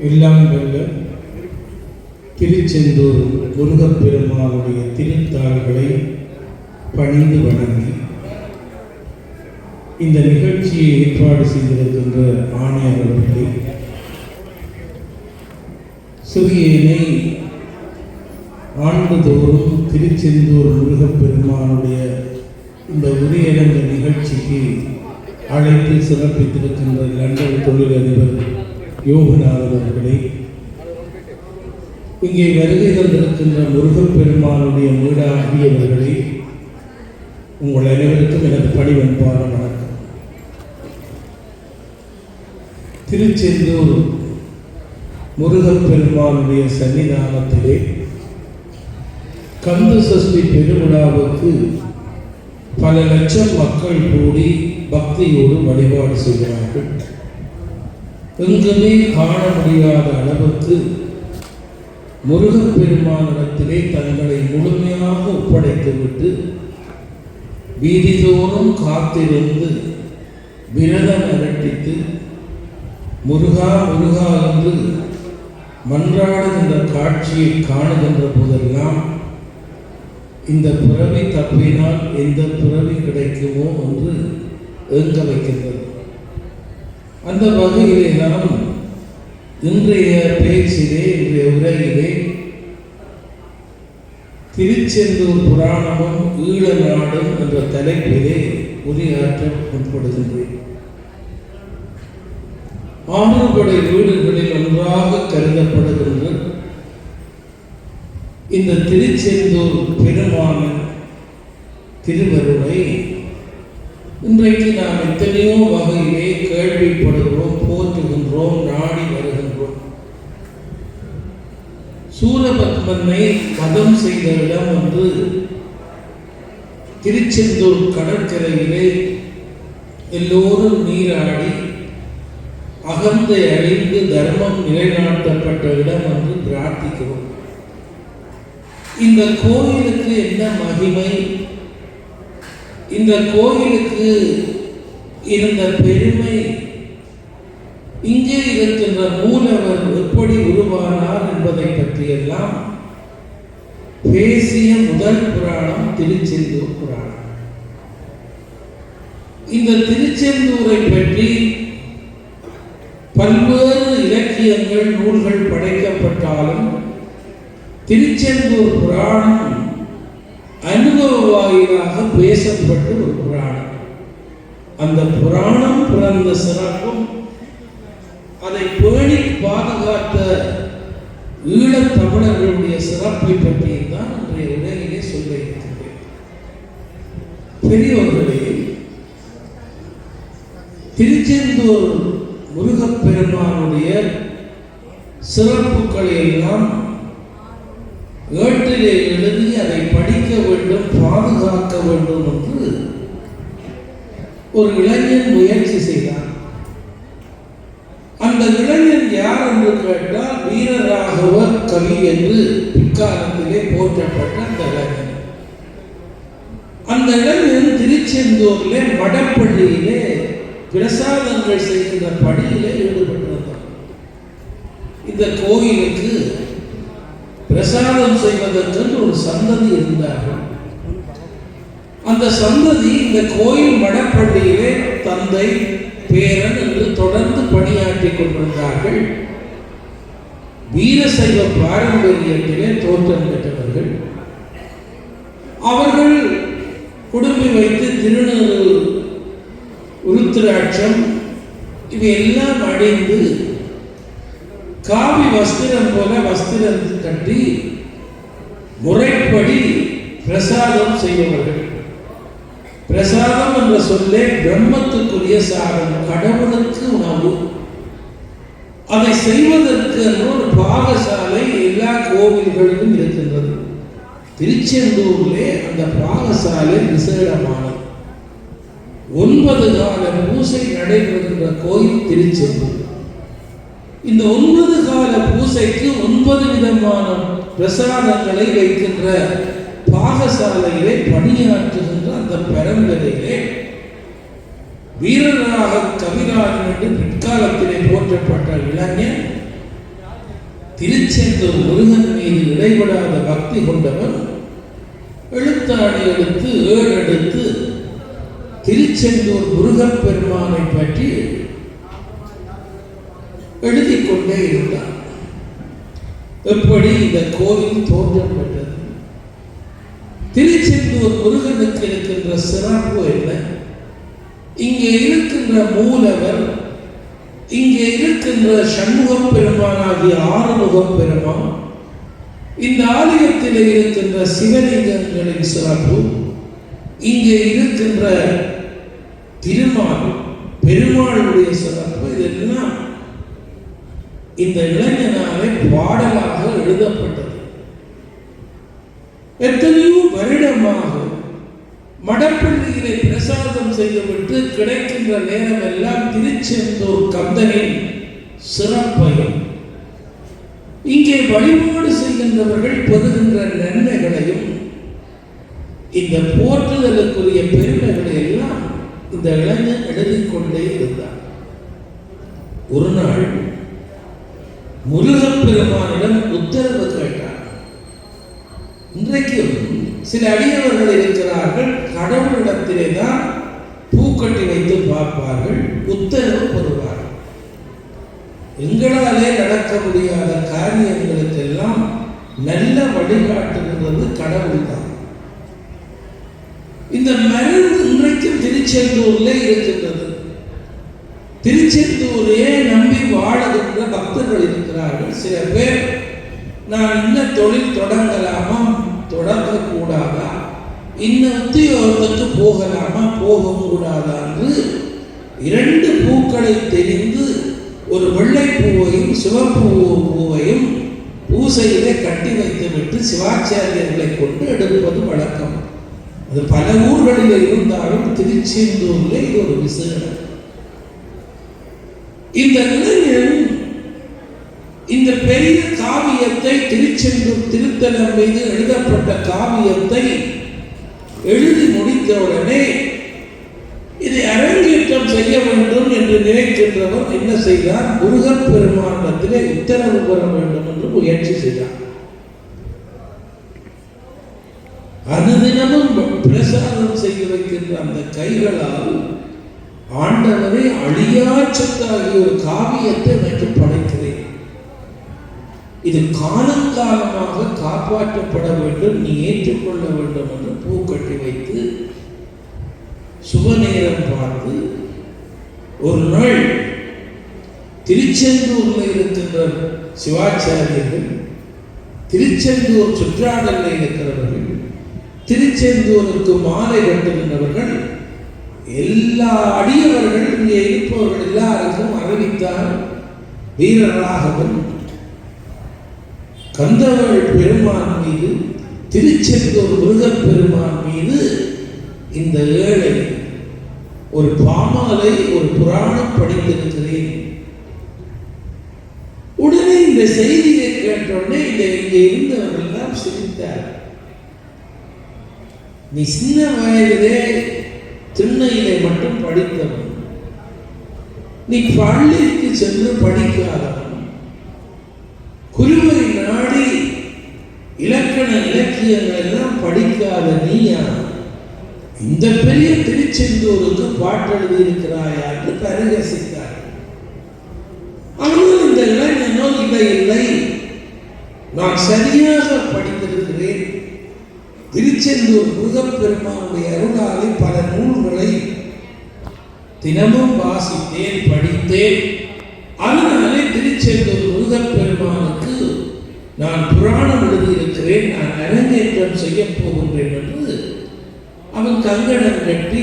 எல்லாம் வல்ல திருச்செந்தூர் முருகப்பெருமானுடைய திருத்தாள்களை பணிந்து வணங்கி இந்த நிகழ்ச்சியை ஏற்பாடு செய்திருக்கின்ற ஆணையர் அவர்களை, சிறியனை ஆண்டுதோறும் திருச்செந்தூர் முருகப்பெருமானுடைய இந்த உரையரங்க நிகழ்ச்சிக்கு அழைத்து சிறப்பித்திருக்கின்ற லண்டன் தொழிலதிபர் யோகநாதன் அவர்களை, இங்கே வருகை தந்திருக்கின்ற முருகப்பெருமானுடைய வீடாகியவர்களை, உங்கள் அனைவருக்கும் எனது பணிவன்பான வணக்கம். திருச்செந்தூர் முருகப்பெருமானுடைய சன்னிதானத்திலே கந்த சஷ்டி பெருவிழாவுக்கு பல லட்சம் மக்கள் கூடி பக்தியோடு வழிபாடு செய்கிறார்கள். எங்குமே காண முடியாத அளவுக்கு முருகப்பெருமானிடத்திலே தங்களை முழுமையாக ஒப்படைத்துவிட்டு வீதிதோறும் காத்திருந்து விரதம் அரட்டித்து முருகா முருகா என்று மன்றாடுகின்ற காட்சியை காணுகின்ற போதெல்லாம் இந்த பிறவி தப்பினால் எந்த பிறவி கிடைக்குமோ என்று ஏங்க வைக்கின்றது. அந்த வகையிலே நாம் இன்றைய பேச்சிலே, இன்றைய உரையிலே திருச்செந்தூர் புராணமும் ஈழ நாடும் என்ற தலைப்பிலே உரையாற்ற முற்படுகின்றேன். ஆறுபடை வீடுகளில் ஒன்றாக கருதப்படுகின்ற இந்த திருச்செந்தூர் பெருமானின் திருவருளை இன்றைக்கு நாம் எத்தனையோ வகையிலே கேள்விப்படுகிறோம், போற்றுகின்றோம், நாடி வருகின்றோம். சூரபத்மனை வதம் செய்த இடம் என்று திருச்செந்தூர் கடற்கரையிலே எல்லோரும் நீராடி அகந்தை அழிந்து தர்மம் நிலைநாட்டப்பட்ட இடம் என்று பிரார்த்திக்கிறோம். இந்த கோயிலுக்கு என்ன மகிமை, இந்த கோயிலுக்கு இருந்த பெருமை, இங்கே இருக்கின்ற மூலவர் எப்படி உருவானார் என்பதை பற்றியெல்லாம் பேசிய முதல் புராணம் திருச்செந்தூர் புராணம். இந்த திருச்செந்தூரை பற்றி பல்வேறு இலக்கியங்கள், நூல்கள் படைக்கப்பட்டாலும் திருச்செந்தூர் புராணம் அனுபவ வாயிலாக பேசப்பட்ட ஒரு புராணம். அந்த புராணம் பிறந்த சிறப்பும் அதை பேணி பாதுகாத்த ஈழத் தமிழர்களுடைய சிறப்பை பற்றியும் இன்றைய உரையிலே சொல்ல இருக்கின்றேன். பெரியவர்களே, திருச்செந்தூர் முருகப்பெருமானுடைய சிறப்புகளை எல்லாம் ஏட்டிலே எழுதி அதை படிக்க வேண்டும், பாதுகாக்க வேண்டும் என்று ஒரு இளைஞன் முயற்சி செய்தார். அந்த இளைஞன் யார் என்று கேட்டால் வீரராகவ கவி என்று பிற்காலத்திலே போற்றப்பட்ட அந்த இளைஞன். அந்த இளைஞன் திருச்செந்தூரிலே மடப்பள்ளியிலே பிரசாதங்கள் செய்கின்ற பணியிலே ஈடுபட்டிருந்தார். இந்த கோயிலுக்கு பிரசாதம் செய்வதற்கு ஒரு சந்ததி இருந்தார்கள். அந்த சந்ததி இந்த கோயில் மடப்பள்ளியிலே தந்தை, பேரன் என்று தொடர்ந்து பணியாற்றி கொண்டிருந்தார்கள். வீரசைவ பாரம்பரியத்திலே தோற்றம் பெற்றவர்கள். அவர்கள் குடும்பி வைத்து திருநூறு, உருத்திராட்சம் இவையெல்லாம் அடைந்து காவி வஸ்திரம் போல வஸ்திரம் கட்டி முறைப்படி பிரசாதம் செய்பவர்கள். பிரசாதம் என்ற சொல்லே பிரம்மத்துக்குரிய சாதம், கடவுளுக்கு உணவு. அதை செய்வதற்கு ஒரு பாகசாலை எல்லா கோவில்களிலும் இருக்கின்றது. திருச்செந்தூரிலே அந்த பாகசாலை விசேடமானது. 9 கால பூசை நடைபெறுகின்ற கோயில் திருச்செந்தூர். இந்த 9 கால பூசைக்கு 9 விதமான பிரசாதங்களை வைக்கின்ற பாகசாலையிலே பணியாற்றுகின்ற அந்த பெருந்தலையிலே வீரராக கவிராஜன் என்று பிற்காலத்திலே போற்றப்பட்ட இளைஞன் திருச்செந்தூர் முருகன் மீது இடைவிடாத பக்தி கொண்டவர் எழுத்தாணி எடுத்து எடுத்து திருச்செந்தூர் முருகப் பெருமானை பற்றி எழுதி கொண்டே இருந்தார். எப்படி இந்த கோவில் தோற்றம் பெற்றது, திருச்செந்தூர் முருகனுக்கு இருக்கின்ற சிறப்பு என்ன, இங்கே இருக்கின்ற மூலவர், இங்கே இருக்கின்ற சண்முகப் பெருமானாகிய ஆறுமுகப் பெருமான், இந்த ஆலயத்தில் இருக்கின்ற சிவலிங்கங்களின் சிறப்பு, இங்கே இருக்கின்ற திருமால் பெருமாளுடைய சிறப்பு, இதெல்லாம் இந்த இளைஞனாலே பாடலாக எழுதப்பட்டது. எத்தனையோ வருடமாக மடப்பள்ளியிலே பிரசாதம் செய்துவிட்டு கிடைக்கின்ற நேரம் எல்லாம் திருச்செந்தூர் கந்தனின் சிறப்பையும் இங்கே வழிபாடு செய்கின்றவர்கள் பெறுகின்ற நன்மைகளையும் இந்த போற்றுதலுக்குரிய பெருமைகளை எல்லாம் இந்த இளைஞன் எழுதிக் கொண்டே இருந்தார். ஒரு நாள் முருகப் பெருமானிடம் உத்தரவு கேட்டார். இன்றைக்கும் சில அடியவர்கள் இருக்கிறார்கள், கடவுளிடத்திலே தான் பூக்கட்டி வைத்து பார்ப்பார்கள், உத்தரவு பெறுவார்கள். எங்களாலே நடக்க முடியாத காரியங்களுக்கெல்லாம் நல்ல வழிகாட்டுகிறது கடவுள் தான். இந்த மருந்து இன்றைக்கும் திருச்செந்தூர்ல இருக்கின்றது. திருச்செந்தூரையே நம்பி வாழுகின்ற பக்தர்கள் இருக்கிறார்கள். சில பேர் நான் இன்னும் தொழில் தொடங்கலாமா தொடங்கக்கூடாதா, இன்னும் உத்தியோகத்துக்கு போகலாமா போகக்கூடாதா என்று இரண்டு பூக்களை தெரிந்து ஒரு வெள்ளை பூவையும் சிவப்பு பூவையும் பூசையிலே கட்டி வைத்துவிட்டு சிவாச்சாரியர்களை கொண்டு எடுப்பது வழக்கம். அது பல ஊர்களில் இருந்தாலும் திருச்செந்தூரில் இது ஒரு விசேஷம். இந்த இளைஞன் இந்த பெரிய காவியத்தை, திருச்செந்தூர் திருத்தலம் மீது எழுதப்பட்ட காவியத்தை எழுதி முடித்தவுடனே இதை அரங்கேற்றம் செய்ய வேண்டும் என்று நினைக்கின்றவர் என்ன செய்தார், முருகப் பெருமானிடத்திலே உத்தரவு பெற வேண்டும் என்று முயற்சி செய்தார். அனுதினமும் பிரசாதம் செய்து வைக்கின்ற அந்த கைகளால் ஆண்டவரை அழியாச்சத்தாகிய ஒரு காவியத்தை எனக்கு படைக்கிறேன், இது காலங்காலமாக காப்பாற்றப்பட வேண்டும், நீ ஏற்றுக்கொள்ள வேண்டும் என்று பூக்கட்டி வைத்து சுப நேரம் பார்த்து ஒரு நாள் திருச்செந்தூரில் இருக்கின்ற சிவாச்சாரியர்கள், திருச்செந்தூர் சுற்றாடலில் இருக்கிறவர்கள், திருச்செந்தூருக்கு மாலை கட்டுகின்றவர்கள், எல்லா அடியவர்கள் இங்கே இருப்பவர்கள் எல்லாருக்கும் அறிவித்தார். வீரராகவும் கந்தவேள் பெருமான் மீது, திருச்செந்தூர் முருகப் பெருமான் மீது இந்த ஏழை ஒரு பாமாலை, ஒரு புராணம் படித்திருக்கிறேன். உடனே இந்த செய்தியை கேட்டவுடனே இங்கே இருந்தவர்கள் எல்லாம் சிரித்தார். நீ சின்ன வயதிலே திண்ணையிலே மட்டும் படித்தவன், நீ பள்ளிக்கு சென்று படிக்காதவன், குருவை நாடி இலக்கண இலக்கியங்கள் எல்லாம் படிக்காத நீயா இந்த பெரிய திருச்செந்தூருக்கு பாட்டெழுதி இருக்கிறாயா என்று பரிகசித்தார். ஆனால் இந்த இளைஞனோ இல்லை, நான் சரியாக படித்திருக்கிறேன், திருச்செந்தூர் முருகப் பெருமானுடைய அருளாலே பல நூல்களை தினமும் வாசித்தேன், படித்தேன், அதனாலே திருச்செந்தூர் முருகப் பெருமானுக்கு நான் புராணம் எழுதியிருக்கிறேன், நான் அரங்கேற்றம் செய்ய போகின்றேன் என்று அவன் கங்கணம் கட்டி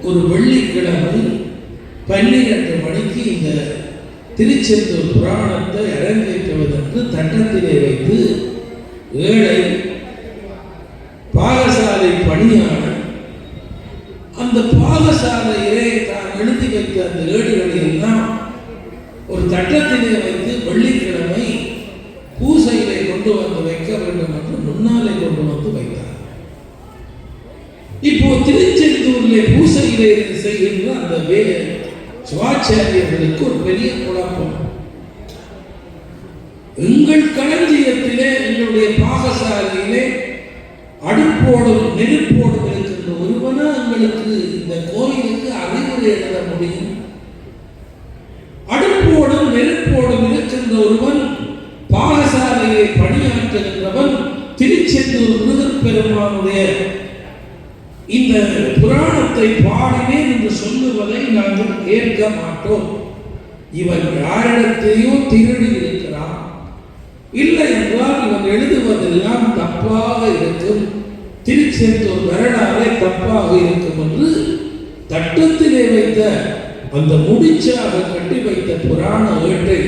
ஒரு வெள்ளிக்கிழமை 12 மணிக்கு இந்த திருச்செந்தூர் புராணத்தை அரங்கேற்றுவதற்கு தட்டத்திலே வைத்து ஏழை பாகசாலை பணியான அந்த பாகசாலையிலே தான் எழுதி வைத்த அந்த ஏடுகளை எல்லாம் ஒரு தட்டத்திலே வைத்து வெள்ளிக்கிழமை பூசையிலே கொண்டு வந்து வைக்க வேண்டும் என்று முன்னாலே கொண்டு வந்து வைத்தார். இப்போ திருச்செந்தூரிலே பூசையிலே செய்கின்ற அந்த சிவாச்சாரியர்களுக்கு ஒரு பெரிய குழப்பம். எங்கள் களஞ்சியத்திலே, எங்களுடைய பாகசாலையிலே அடுப்போடும் நெருப்போடும் இருக்கின்ற ஒருவனா எங்களுக்கு இந்த கோயிலுக்கு அறிவுரை எழுத முடியும்? அடுப்போடும் நெருப்போடும் இருக்கின்ற ஒருவன், பாகசாலையை பணியாற்றுகின்றவன், திருச்செந்தூர் முருகப்பெருமானுடைய இந்த புராணத்தை பாடினேன் என்று சொல்லுவதை நாங்கள் ஏற்க மாட்டோம். இவன் யாரிடத்தையோ திருடி இருக்கிறான், இல்லை என்றால் இவன் எழுதுவதெல்லாம் தப்பாக இருக்கும், திருச்செந்தூர் வரலாறே தப்பாக இருக்கும் என்று தட்டத்திலே வைத்த அந்த முடிச்சாக கட்டி வைத்த புராண ஏட்டை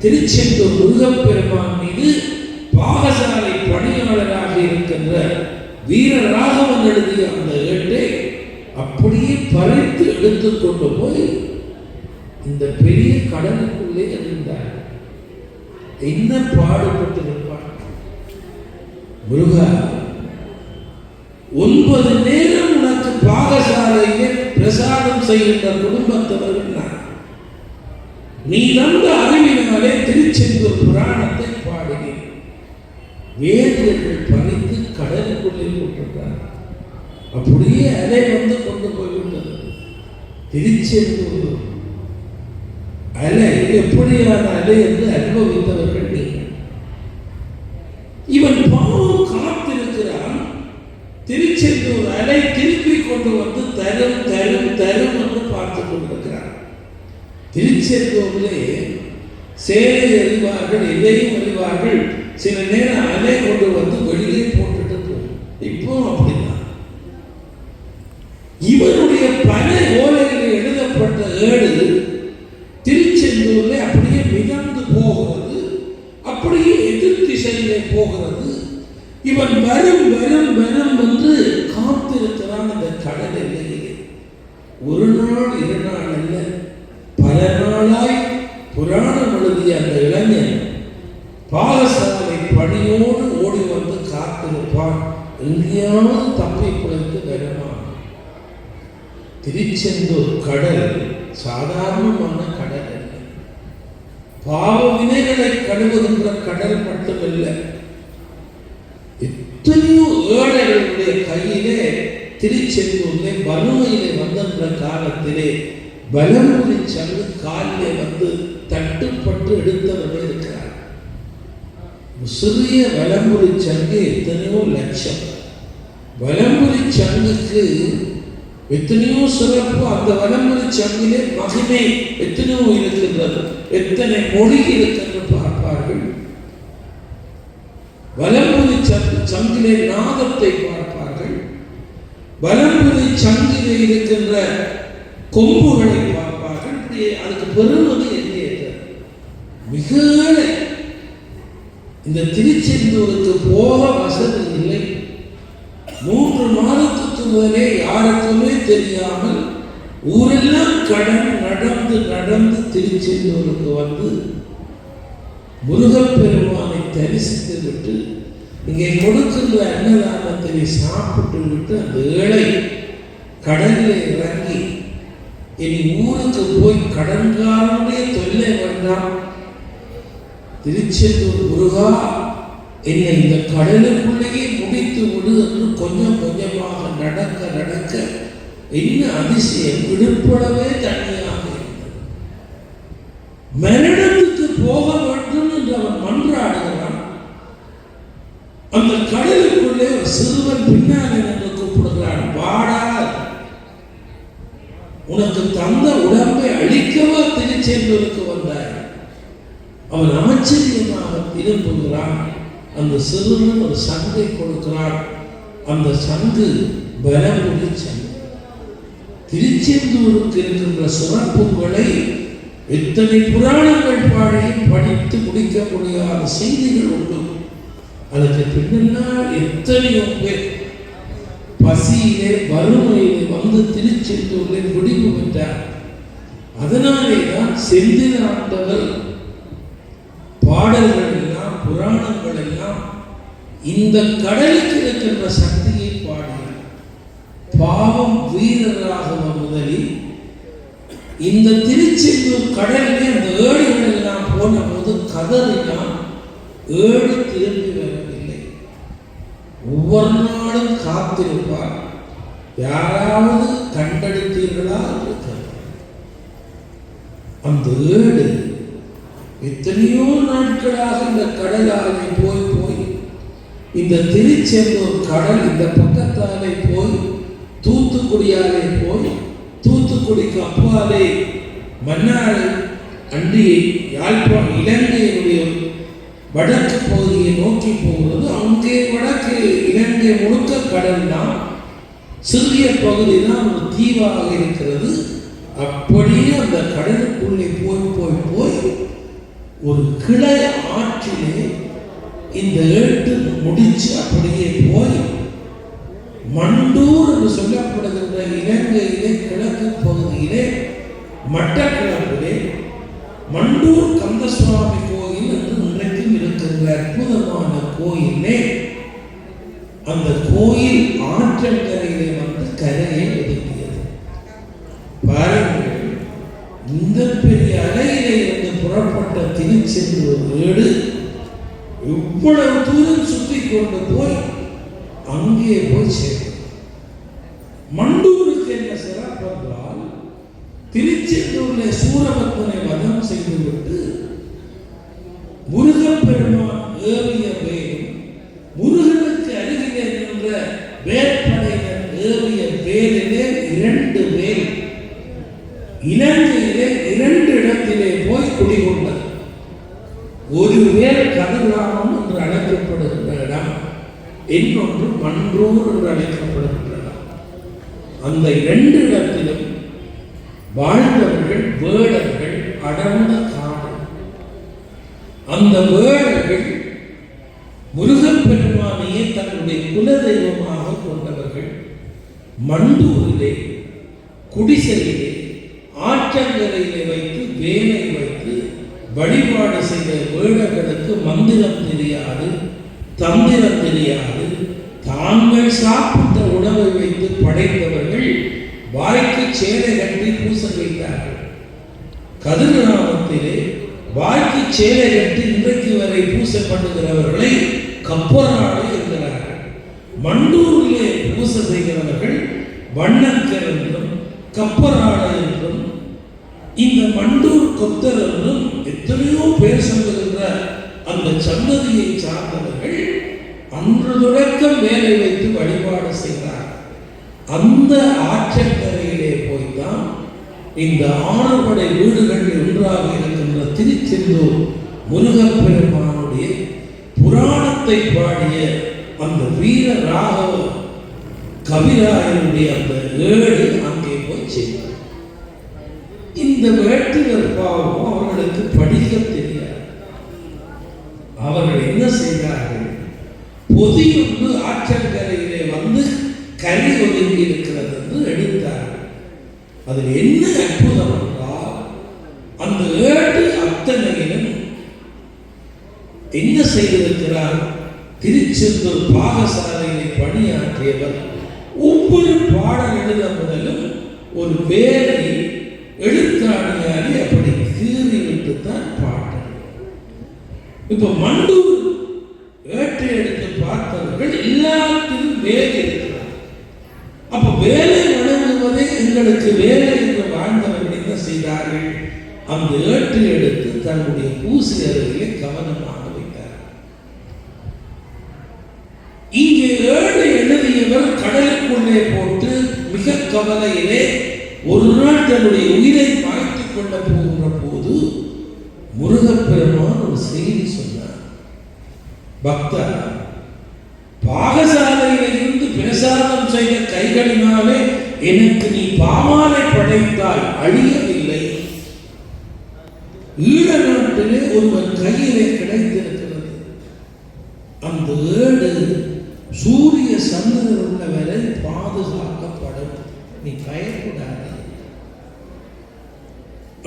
திருச்செந்தூர் முருகப்பெருமான் மீது பாகசாலை பணியாளராக இருக்கின்ற வீரராகவன் எழுதிய அந்த ஏட்டை அப்படியே பறித்து எடுத்துக்கொண்டு போய் இந்த பெரிய கடலுக்குள்ளே எறிந்தார். என்ன பாடுபட்டிருப்பான் முருகா! 9 நேரம் உனக்கு பாகசாலையிலே பிரசாதம் செய்கின்ற குடும்பத்தவர்கள் நான். நீ தந்த அறிவினாலே திருச்செந்தூர் புராணத்தை பாடினேன். வேதியர்கள் பறித்து கடலுக்குள்ளே போட்டிருந்தார். அப்படியே அலை வந்து கொண்டு போய்விட்டது. திருச்செந்தூர் அலை எப்படியான அலை என்று அனுபவித்தவர்கள் நீங்கள். இவன் பாவம் காத்திருக்கிறான். திருச்செந்தூர் அலை திருப்பி கொண்டு வந்து தரும் தரும் தரும் என்று பார்த்து கொண்டிருக்கிறான். திருச்செந்தூரிலே சேலை அறிவார்கள், எதையும் அறிவார்கள். சில நேரம் அலை கொண்டு வந்து வெளியே போட்டுட்டு போகும். இப்போ அப்படிதான். இவனுடைய பல ஓலைகளில் எழுதப்பட்ட ஏடு திருச்செந்தூரில் அப்படியே மிதந்து போகிறது, அப்படியே எதிர் திசையிலே போகிறது. இவன் வரும் வரும் வரும் என்று காத்திருக்கிறான் அந்த கடல் எல்லையிலே. ஒரு நாள் 2 நாள் அல்ல, பல நாளாய் புராணம் எழுதிய அந்த இளைஞன் பாகசாலை பணியோடு ஓடி வந்து காத்திருப்பான். எங்கேயாவது தப்பி பிழைத்து வருமா? திருச்செந்தூர் கடல் சாதாரணமான கடல் அல்ல. பாவ வினைகளை கழுவுகின்ற கடல் மட்டுமல்ல. எத்தனையோ ஏழைகளுடைய கையிலே திருச்செந்தூரிலே வறுமையிலே வந்த காலத்திலே பலமுறை சங்கு காலிலே வந்து தட்டுப்பட்டு எடுத்தவர்கள் இருக்கிறார். சிறிய வலம்புரி சங்கு எத்தனையோ லட்சம். வலம்புரி சங்குக்கு எத்தனையோ சிறப்பு. அந்த வலம்புரி சங்கிலே மகிமை எத்தனையோ இருக்கின்றது, எத்தனை மொழி இருக்கின்ற பார்ப்பார்கள். வலம்புரி சங்கிலே நாதத்தை பார்ப்பார்கள். வலம்புரி சங்கிலே இருக்கின்ற கொம்புகளை பார்ப்பார்கள். அதுக்கு பெருமதி எங்கே? மிக இந்த திருச்செந்தூருக்கு போக வசதி இல்லை. 3 மாதத்துக்கு முதலே யாருக்குமே தெரியாமல் ஊரெல்லாம் கடன் நடந்து நடந்து திருச்செந்தூருக்கு வந்து முருகப்பெருமானை தரிசித்து விட்டு இங்கே கொடுக்கின்ற அன்னதானத்தை சாப்பிட்டு விட்டு அந்த ஏழை கடலில் இறங்கி இனி ஊருக்கு போய் கடன்காரனுடைய தொல்லை வேண்டாம், திருச்செந்தூர் முருகா என்னை இந்த கடலுக்குள்ளேயே முடித்து விடு என்று கொஞ்சம் கொஞ்சமாக நடக்க நடக்க என்ன அதிசயம்! விடுபடவே தனியாக இருந்தது. மரணத்துக்கு போக வேண்டும் என்று அவன் மன்றாடுகிறான். அந்த கடலுக்குள்ளே ஒரு சிறுவன் பின்னாலே என்று கூப்பிடுகிறான், வாடா, உனக்கு தந்த உடம்பை அழிக்கவா திருச்செந்தூருக்கு வந்தாய்? அவன் ஆச்சரியமாக திரும்புகிறான். அந்த சிறுவன் ஒரு சங்கை கொடுக்கிறான். அந்த சங்கு பலமுடி சங்கு. திருச்செந்தூருக்கு இருக்கின்ற சிறப்புகளை எத்தனை புராணங்கள் பாடியும் படித்து முடிக்க முடியாத செய்திகள் உண்டு. அதற்கு பின்னால் எத்தனையோ பேர் பசியிலே வறுமையிலே வந்து திருச்செந்தூரிலே முடிவு பெற்றார். அதனாலே தான் செந்தில் ஆண்டவர் பாடல்கள் எல்லாம் புராணங்கள் எல்லாம் இந்த கடலுக்கு இருக்கின்ற சக்தியை பாடினார். பாவம் வீரராக முதலில் இந்த திருச்செந்தூர் கடலிலே அந்த ஏடுகள் எல்லாம் போன போது கதறினான். ஏடு திரும்பி வரவில்லை. ஒவ்வொரு நாளும் காத்திருப்பார், யாராவது கண்டெடுத்தீர்களா என்று. அந்த ஏடு எத்தனையோ நாட்களாக இந்த கடலாலே போய் இந்த திருச்செந்தூர் கடல் இந்த பக்கத்தாலே போய் தூத்துக்குடியாலே போய் தூத்துக்குடிக்கு அப்பாலே மன்னார் அண்டியை யாழ்ப்பாணம் இலங்கையினுடைய வடக்கு பகுதியை நோக்கி போகிறது. அங்கே வடக்கு இலங்கை முழுக்க கடல் தான், சிறிய பகுதி தான் ஒரு தீவாக இருக்கிறது. அப்படியே அந்த கடலுக்குள்ளே போய் ஒரு கிளை ஆற்றிலே இந்த ஏட்டு முடிச்சு அப்படியே போய் மண்டூர் என்று சொல்லப்படுகின்ற இலங்கையிலே கிழக்கு பகுதியிலே மட்டக்களப்பிலே மண்டூர் கந்தசுவாமி கோயில் என்று இன்றைக்கும் இருக்கின்ற அற்புதமான கோயிலே அந்த கோயில் ஆற்றங்கரையிலே வந்து கரையை ஒதுக்கியது. பாருங்கள், இந்த பெரிய அலையிலே இருந்து புறப்பட்ட திருச்செந்தூர் ஏடு இவ்வளவு தூரம் சுற்றி கொண்டு போய் அங்கே போய் சேர்ந்தது. மண்டூருக்கு என்ன சிறப்பு என்றால், திருச்செந்தூரிலே சூரபத்மனை வதம் செய்துவிட்டு முருகப்பெருமான் ஏறிய வேலும் முருகனுக்கு அருகிலே நின்ற வேற்படையினர் ஏறிய வேலிலே 2 வேல் இலங்கையிலே 2 இடத்திலே போய் குடிகொண்டது. ஒரு வேல் கதிர்காமம் என்று அழைக்கப்படுகின்ற இடம், இன்னொன்று மன்றூர் என்று அழைக்கப்படுகின்ற இடம். அந்த 2 இடத்திலும் வாழ்ந்தவர்கள் வேடர்கள், அடர்ந்த காடு. அந்த வேடர்கள் முருகன் பெருமானையே தன்னுடைய குலதெய்வமாக கொண்டவர்கள். மண்டூரிலே குடிசையிலே ஆற்றங்கரையிலே வைத்து வேலை வைத்து வழிபாடு செய்த வேடர்களுக்கு மந்திரம் தெரியாது, தந்திரம் தெரியாது. தாங்கள் சாப்பிட்ட உணவை வைத்து படைத்தவர்கள் வாய்க்கு சேலை கட்டி பூச வைத்தார்கள். கதிர்காமத்திலே வாய்க்கு சேலை கட்டி இன்றைக்கு வரை பூசப்படுகிறவர்களை கப்பராடு என்கிறார்கள். மண்டூரிலே பூச செய்கிறவர்கள் வண்ணக்கர் என்றும் கப்பராடு என்றும், இந்த மண்டூர் கொத்தர் என்றும் எத்தனையோ பேர் சொல்லுகின்ற அந்த சந்ததியை சார்ந்தவர்கள் அன்று தொடக்கம் வேலை வைத்து வழிபாடு செய்கிறார். அந்த ஆற்றங்கரையிலே போய்தான் இந்த 6 படை வீடுகள் ஒன்றாக இருக்கின்ற திருச்செந்தூர் முருகப்பெருமானுடைய புராணத்தை பாடிய அந்த வீர ராகவ கவிராயனுடைய அந்த ஏடு அங்கே போய் செய்தார். இந்த வேட்டுவர் பாவம் அவர்களுக்கு படிக்க தெரியாது. அவர்கள் என்ன செய்தார்கள்? பொதியொன்று ஆற்றங்கரையிலே வந்து கரை ஒதுங்கி இருக்கிறது என்று எடுத்தார்கள். அதில் என்ன அற்புதம் என்றால், அந்த ஏடு அத்தனையிலும் என்ன செய்திருக்கிறார்? திருச்செந்தூர் பாகசாலையிலே பணியாற்றியவர் ஒவ்வொரு பாடல் எழுத முதலும் ஒரு வேலை எழுத்தாணியாரி அப்படி கீறி விட்டுத்தான் பாட்டு. இப்ப மண்டூர் ஏற்றை எடுத்து பார்த்தவர்கள் எல்லாத்திலும் வேலை இருக்கிறார். அப்ப வேலை வழங்குவதே எங்களுக்கு வேலை என்று வாழ்ந்தவர்கள் என்ன செய்தார்கள்? அந்த ஏற்றை எடுத்து தன்னுடைய பூசி அருகிலே கவனமாக வைத்தார். இங்கே ஏடு எழுதியவர் கடலுக்குள்ளே போட்டு மிக கவலையிலே ஒரு நாள் தன்னுடைய உயிரை மாய்த்துக் கொள்ள போகின்ற போது முருகப்பெருமான் ஒரு செய்தி சொன்னார். பக்தா, பாகசாலையில இருந்து பிரசாதம் செய்த கைகளினாலே எனக்கு நீ பாமாலை படைத்தால் அழியவில்லை. ஈழ நாட்டிலே ஒருவன் கையிலே கிடைத்திருக்கிறது. அந்த ஏடு சூரிய சந்திரன் உள்ளவரை பாதுகாக்கப்படும். நீ பயப்படாத.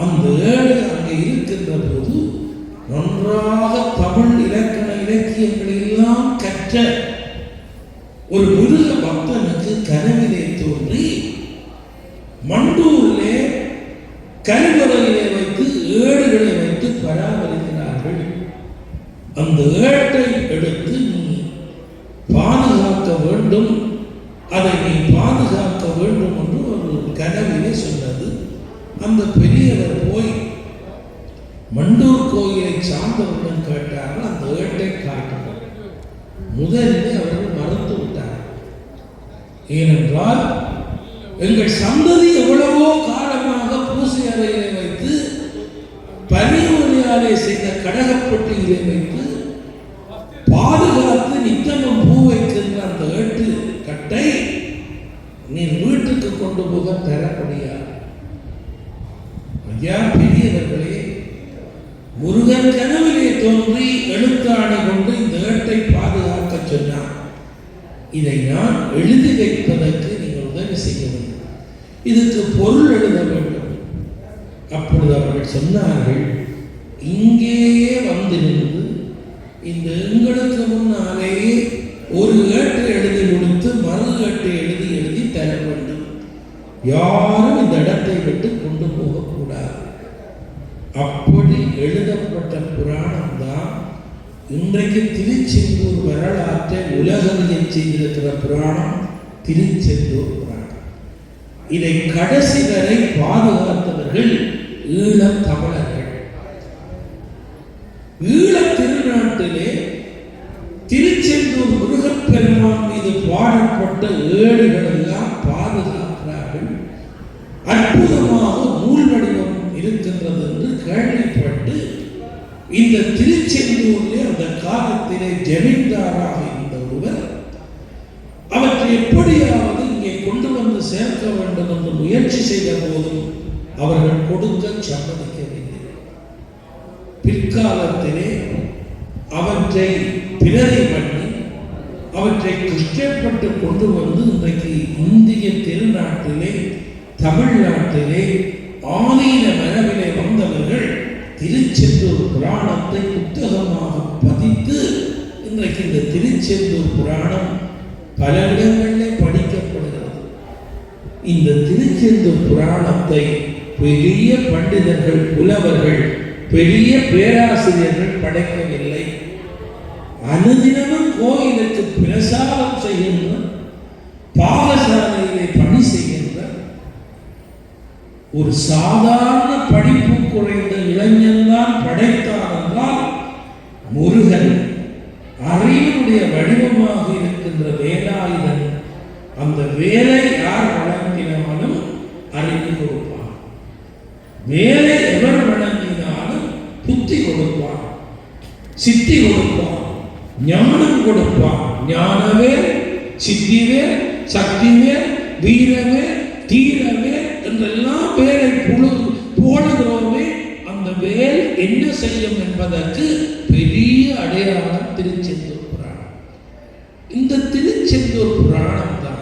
அந்த ஏடு அங்கே இருக்கின்ற போது நன்றாக தமிழ் இலக்கண இலக்கியங்கள் எல்லாம் கற்ற ஒரு முருக பக்தனுக்கு கனவிலே தோன்றி மண்டூரிலே கருவறையிலே வைத்து ஏடுகளை வைத்து பராமரிக்கிறார்கள். அந்த ஏட்டை எடுத்து நீ பாதுகாக்க வேண்டும், அதை நீ பாதுகாக்க வேண்டும் என்று ஒரு கனவிலே சொன்னது. அந்த பெரியவர் போய் மண்டூர் கோயிலை சார்ந்தவர்கள் கேட்டார்கள், அந்த ஏட்டை காட்டினார். முதலிலே அவர்கள் மறுத்து விட்டார். ஏனென்றால் எங்கள் சந்ததி எவ்வளவோ காலமாக பூசை அறையிலே வைத்து பனிமொழியாலே செய்த கடகப்பட்டியிலே வைத்து பாதுகாத்து நித்தமும் பூ வைக்கின்ற அந்த ஏட்டு கட்டை நீ வீட்டுக்கு கொண்டு போக தர முடியாது. ஐயா பெரியவர்களே, முருகன் கனவிலே தோன்றி எழுத்தாணை கொண்டு இந்த ஏட்டை பாதுகாக்க சொன்னார். இதை நான் எழுதி வைப்பதற்கு நீங்கள் உதவி செய்ய வேண்டும், இதுக்கு பொருள் எழுத வேண்டும். அப்பொழுது அவர்கள் சொன்னார்கள், இங்கேயே வந்து நின்று இந்த எங்களுக்கு முன்னாலேயே ஒரு ஏட்டை எழுதி கொடுத்து மறு ஏட்டை எழுதி தர வேண்டும், யாரும் இந்த இடத்தை விட்டு கொண்டு போகக்கூடாது. அப்படி எழுதப்பட்ட புராணம் தான் இன்றைக்கு திருச்செந்தூர் வரலாற்றை உலகறிய செய்திருக்கிற புராணம் திருச்செந்தூர் புராணம். இதை கடைசி வரை பாதுகாத்தவர்கள் ஈழத் தமிழர்கள். ஈழத் திருநாட்டிலே திருச்செந்தூர் முருகப்பெருமான் மீது பாடப்பட்ட ஏடுகள் எல்லாம் பாதுகாக்கிறார்கள். அற்புதமாக நூல் வடிவம் இருக்கின்றது என்று கேள்விப்பட்டு இந்த திருச்செந்தூரிலே அந்த காலத்திலே ஜமீன்தாராக இருந்த ஒருவர் அவற்றை எப்படியாவது இங்கே கொண்டு வந்து சேர்க்க வேண்டும் என்று முயற்சி செய்த போதும் அவர்கள் கொடுக்க சம்மதிக்கவில்லை. பிற்காலத்திலே அவற்றை பிரதி பண்ணி அவற்றை கஷ்டப்பட்டு கொண்டு வந்து இன்றைக்கு இந்திய திருநாட்டிலே தமிழ்நாட்டிலே ஆதீன மரபிலே வந்தவர்கள் திருச்செந்தூர் புராணத்தை புத்தகமாக பதித்து இன்றைக்கு இந்த திருச்செந்தூர் புராணம் பல இடங்களிலே படிக்கப்படுகிறது. இந்த திருச்செந்தூர் புராணத்தை பெரிய பண்டிதர்கள், புலவர்கள், பெரிய பேராசிரியர்கள் படைக்கவில்லை. அனுதினமும் கோயிலுக்கு பிரசாரம் செய்கின்ற, பாகசாலையிலே பணி செய்கின்ற ஒரு சாதாரண படிப்பு குறைந்த இளைஞன்தான் படைத்தான் என்றால் முருகன் அறிவுடைய வடிவமாக இருக்கின்ற வேலாயுதன். அந்த வேலை யார் வழங்கினாலும் அறிவு கொடுப்பான், வேலை எவர் வழங்கினாலும் புத்தி கொடுப்பான், சித்தி கொடுப்பான், ஞானம் கொடுப்பான். ஞானவே, சித்திவே, சக்திவே, வீரவே, தீரவே என்றெல்லாம் வேலை போடுகிறோமே, அந்த வேல் என்ன செய்யும் என்பதற்கு பெரிய அடையாளம் திருச்செந்தூர் புராணம். இந்த திருச்செந்தூர் புராணம் தான்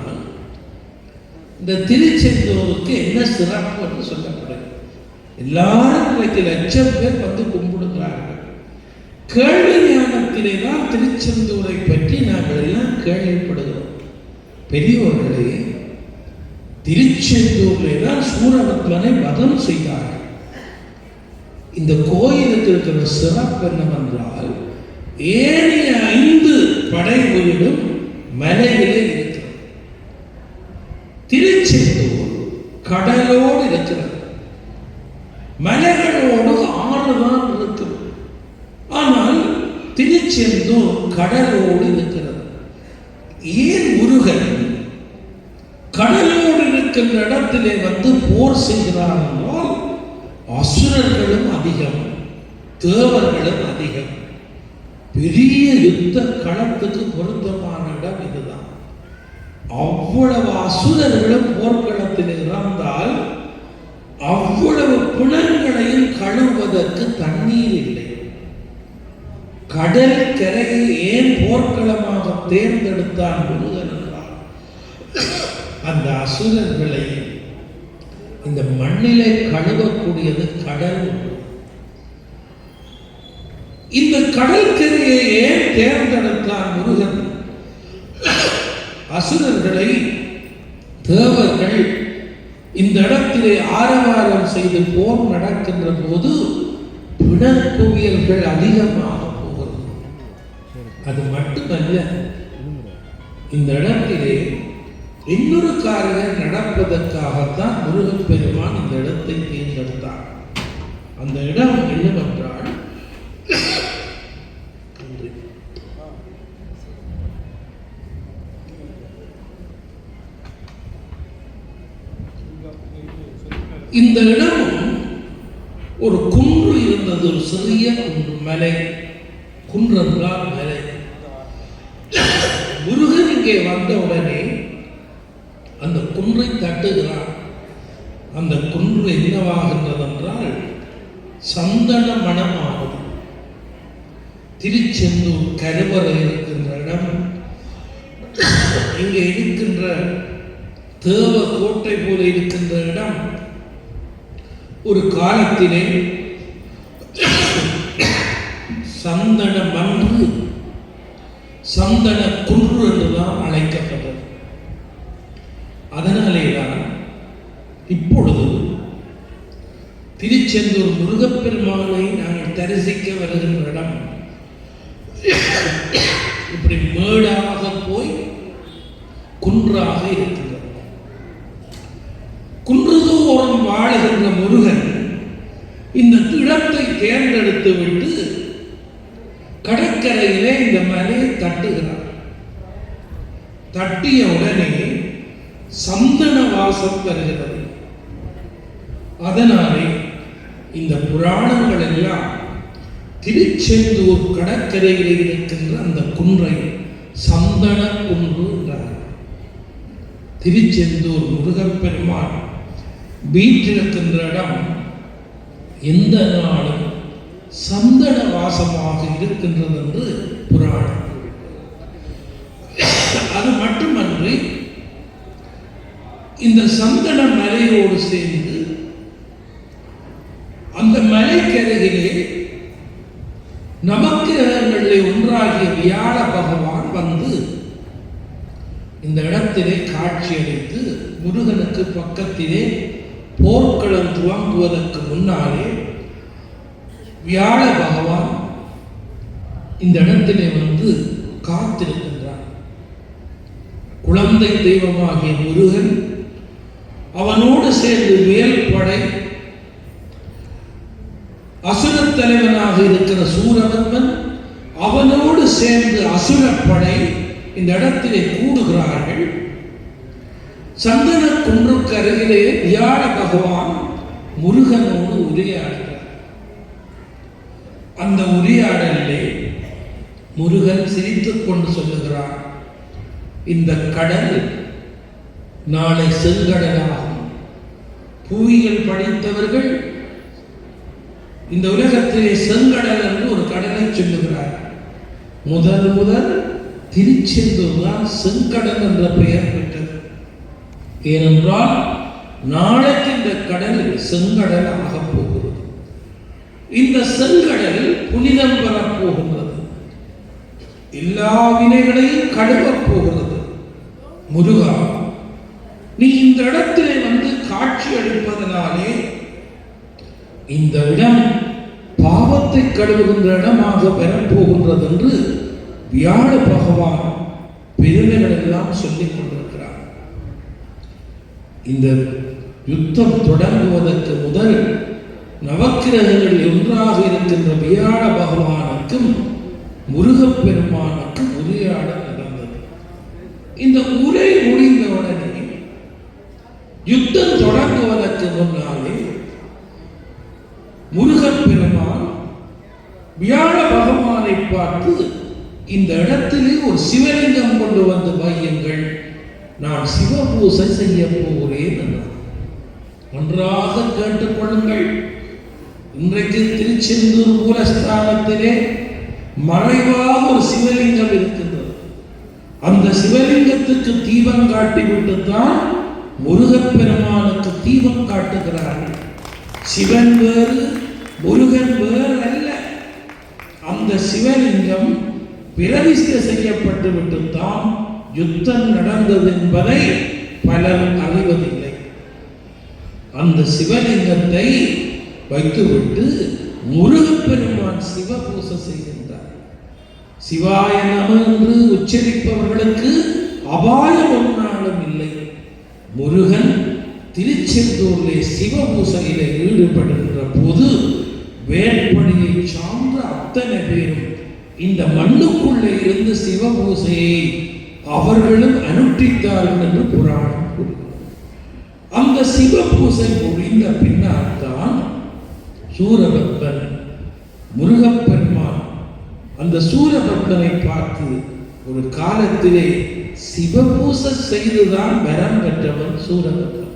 இந்த திருச்செந்தூருக்கு என்ன சிறப்பு என்று சொல்லப்படுது. எல்லாரும் இன்றைக்கு லட்சம் பேர் வந்து கும்பிடுகிறார்கள். கேள்வி ஞானத்திலே தான் திருச்செந்தூரை பற்றி நாங்கள் எல்லாம் கேள்விப்படுகிறோம். பெரியவர்களே, திருச்செந்தூரிலே தான் சூரபத்மனை வதம் செய்தார்கள். இந்த கோயிலுக்கு இருக்கிற சிறப்பு என்னவென்றால், ஏனைய 5 படை வீடும் மலையிலே இருக்கிறது. திருச்செந்தூர் கடலோடு இருக்கிறது, மலைகளோடு ஆறு தான் இருக்கிறது. ஆனால் திருச்செந்தூர் கடலோடு இருக்கிறது. ஏன் முருகன் கடலோடு இருக்கின்ற இடத்திலே வந்து போர் செய்கிறார் என்றால், அசுரர்களும் அதிகம், தேவர்களும் அதிகம். பெரிய யுத்த களத்துக்கு பொருத்தமான இடம் இதுதான். அவ்வளவு அசுரர்களும் போர்க்களத்தில் இறந்தால் அவ்வளவு பிணங்களையும் கழுவதற்கு தண்ணீர் இல்லை. கடல் கரையை ஏன் போர்க்களமாக தேர்ந்தெடுத்தான் முருகன் என்றால், அந்த அசுரர்களை இந்த மண்ணிலே கழுவக்கூடியது கடல். இந்த கடற்கரையை ஏன் தேர்ந்தெடுத்தான் முருகன்? அசுரர்களை தேவர்கள் இந்த இடத்திலே ஆரவாரம் செய்து போர் நடக்கின்ற போது பிணக்குவியல்கள் அதிகமாக போகிறது. அது மட்டுமல்ல, இந்த இடத்திலே இன்னொரு காரியம் நடப்பதற்காகத்தான் முருகப்பெருமான் இந்த இடத்தை தேர்ந்தெடுத்தார். அந்த இடம் என்னவென்றால், இந்த இடமும் ஒரு குன்று இருந்தது. ஒரு சிறிய குன்று, மலை. குன்று என்றால் மலை. முருகன் இங்கே வந்த உடனே அந்த குன்றை தட்டுகிறார். அந்த குன்று என்னவாகின்றது என்றால் சந்தன மணமானது. திருச்செந்தூர் கருவறை இருக்கின்ற இடம், இங்கே இருக்கின்ற தேவ கோட்டை போல இருக்கின்ற இடம் ஒரு காலத்திலே சந்தன மன்று, சந்தன குன்று என்றுதான் அழைக்கப்பட்டது. அதனாலேதான் இப்பொழுது திருச்செந்தூர் முருகப்பெருமானை நாங்கள் தரிசிக்க வருகின்ற இடம் இப்படி மேடாக போய் குன்றாக இருக்கின்றது. குன்றுதோறும் வாழுகின்ற முருகன் இந்த இடத்தை தேர்ந்தெடுத்து விட்டு கடற்கரையிலே இந்த மலையை தட்டுகிறார். தட்டிய உடனே சந்தன வாசம் வருகிறது. அதனாலே இந்த புராணங்கள் எல்லாம் திருச்செந்தூர் கடற்கரையில் இருக்கின்ற அந்த குன்றை சந்தன குன்று என்றார். திருச்செந்தூர் முருகப்பெருமான் வீற்றிருக்கின்ற இடம் எந்த நாளும் சந்தன வாசமாக இருக்கின்றது என்று புராணம். அது மட்டுமன்றி இந்த சந்தன மலையோடு சேர்ந்து அந்த மலைக்கருகிலே நவக்கிரகங்களிலே ஒன்றாகிய வியாழ பகவான் வந்து இந்த இடத்திலே காட்சியளித்து முருகனுக்கு பக்கத்திலே போர்க்களம் துவங்குவதற்கு முன்னாலே வியாழ பகவான் இந்த இடத்திலே வந்து காத்திருக்கின்றார். குழந்தை தெய்வமாகிய முருகன், அவனோடு சேர்ந்து வேல் படை, அசுர தலைவனாக இருக்கிற சூரவன்மன், அவனோடு சேர்ந்து அசுரப்படை இந்த இடத்திலே கூடுகிறார்கள். சந்தன குன்றுக்கு அருகிலே வியாழ பகவான் முருகனோடு உரையாடுகிறார். அந்த உரையாடலிலே முருகன் சிரித்துக் கொண்டு சொல்லுகிறார், இந்த கடல் நாளை செங்கடலாகும். புவியியல் படித்தவர்கள் இந்த உலகத்திலே செங்கடல் என்று ஒரு கடலை சொல்லுகிறார். முதல் திருச்செந்தூர் தான் செங்கடல் என்ற பெயர் பெற்றது. ஏனென்றால் நாளைக்கு இந்த கடல் செங்கடல் ஆகப் போகிறது. இந்த செங்கடல் புனிதம் பெறப் போகின்றது. எல்லா வினைகளையும் கழுவப் போகிறது. முருகா, நீ இந்த இடத்திலே வந்து காட்சி அளிப்பதனாலே இந்த இடம் பாவத்தை கழுவுகின்ற இடமாக பெறப்போகின்றது என்று வியாழ பகவான் பெருமைகள் எல்லாம் சொல்லிக் கொண்டிருக்கிறார். இந்த யுத்தம் தொடங்குவதற்கு முதல் நவக்கிரகங்கள் ஒன்றாக இருக்கின்ற வியாழ பகவானுக்கும் முருகப்பெருமானுக்கும் உரையாடல் நடந்தது. இந்த உரை முடிந்தவுடனே யுத்தம் தொடங்குவதற்கு முன்னாலே முருகப்பெருமான் வியாழ பகவானை பார்த்து, இந்த இடத்திலே ஒரு சிவலிங்கம் கொண்டு வந்து வையுங்கள், நான் சிவபூசை செய்ய போகிறேன் என்றார். ஒன்றாக கேட்டுக்கொள்ளுங்கள். இன்றைக்கு திருச்செந்தூர் மூலஸ்தானத்திலே மறைவாக ஒரு சிவலிங்கம் இருக்கின்றது. அந்த சிவலிங்கத்துக்கு தீபம் காட்டிவிட்டுத்தான் முருகப்பெருமானுக்கு தீபம் காட்டுகிறார்கள். சிவன் வேறு, முருகன் வேறு அல்ல. அந்த சிவலிங்கம் பிரதிஷ்டை செய்யப்பட்டு விட்டுத்தான் யுத்தம் நடந்தது என்பதை பலர் அறிவதில்லை. அந்த சிவலிங்கத்தை வைத்துவிட்டு முருகப்பெருமான் சிவபூசை செய்கின்றார். சிவாய நம என்று உச்சரிப்பவர்களுக்கு அபாயம் ஒன்றாலும் இல்லை. முருகன் திருச்செந்தூரிலே சிவபூசையிலே ஈடுபடுகின்ற போது வேற்படியை சார்ந்த அத்தனை பேரும் இந்த மண்ணுக்குள்ளே இருந்து சிவபூசையை அவர்களும் அனுஷ்டித்தார்கள் என்று புராணம் கூறுகிறது. அந்த சிவபூசை முடிந்த பின்னால் தான் சூரபத்மன் முருகப்பெருமான் அந்த சூரபத்மனை பார்த்து ஒரு காலத்திலே சிவபூசை செய்துதான் வரம் பெற்றவன் சூரபத்மன்.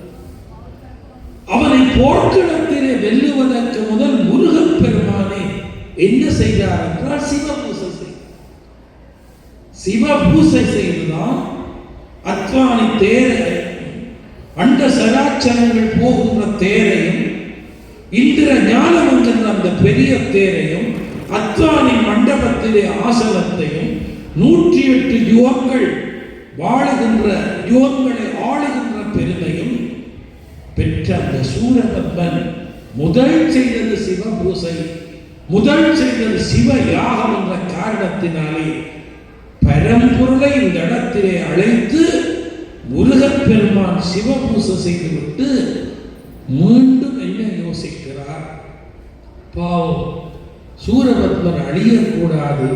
அவனை போர்க்களத்திலே வெல்லுவதற்கு முதல் முருகப்பெருமானை என்ன செய்தார் என்றால் சிவபூசை செய்துதான் அத்வானி தேரை, அண்ட சராச்சரங்கள் போகின்ற தேரையும், இந்திர ஞானம் என்கின்ற அந்த பெரிய தேரையும், அத்வானி மண்டபத்திலே ஆசனத்தையும், 108 யுகங்கள் வாழுகின்ற யுகங்களை ஆளுகின்ற பெருமையும் பெற்ற அந்த சூரபத்மன் முதல் செய்தது சிவபூசை, முதல் செய்தது சிவ யாகம் என்ற காரணத்தினாலே பரம்பொருளை இந்த இடத்திலே அழைத்து முருகப்பெருமான் சிவபூசை செய்துவிட்டு மீண்டும் என்ன யோசிக்கிறார்? பாவம், சூரபத்மன் அழியக்கூடாது.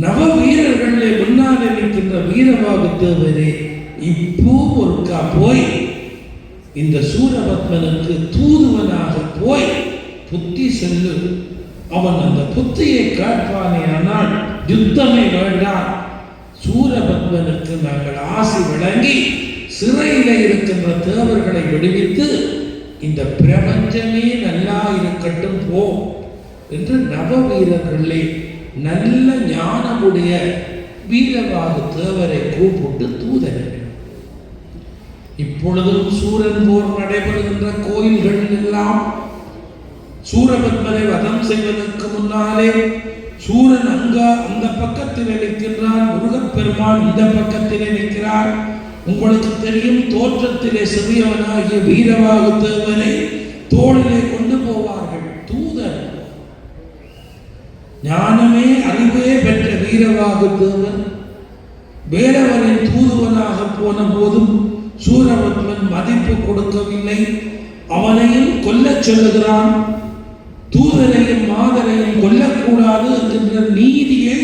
நவ வீரர்களே முன்னால் இருக்கின்ற வீரபாகு தேவரே இப்போ ஒருக்கா போய் இந்த சூரபத்மனுக்கு தூதுவனாக போய் புத்தி சொல்லு. அவன் அந்த புத்தியை காட்பானே, ஆனால் யுத்தமே வேண்டாம். சூரபத்மனுக்கு நாங்கள் ஆசி வழங்கி சிறையில் இருக்கின்ற தேவர்களை விடுவித்து இந்த பிரபஞ்சமே நல்லா இருக்கட்டும் போ என்று நவ வீரர்களே நல்ல ஞானமுடைய வீரபாகு தேவரை கூப்பிட்டு தூதர்கள். இப்பொழுதும் சூரன் போர் நடைபெறுகின்ற கோயில்கள் எல்லாம் சூரபத்மனை வதம் செய்வதற்கு முன்னாலே சூரன் அந்த பக்கத்தில் நிற்கின்றான், முருகப்பெருமான் இந்த பக்கத்திலே நிற்கிறார். உங்களுக்கு தெரியும், தோற்றத்திலே சிறியவனாகிய வீரபாகு தேவனை தோளிலே கொண்டு போவார்கள் தூதர். ஞானமே அறிவே பெற்ற வீரபாகு தேவன் வேலவரின் தூதுவனாக போன போதும் சூரபத்மன் மதிப்பு கொடுக்கவில்லை. அவனையும் கொல்லச் சொல்லுகிறான். தூதரையும் மாதரையும் கொல்லக்கூடாது என்கின்ற நீதியை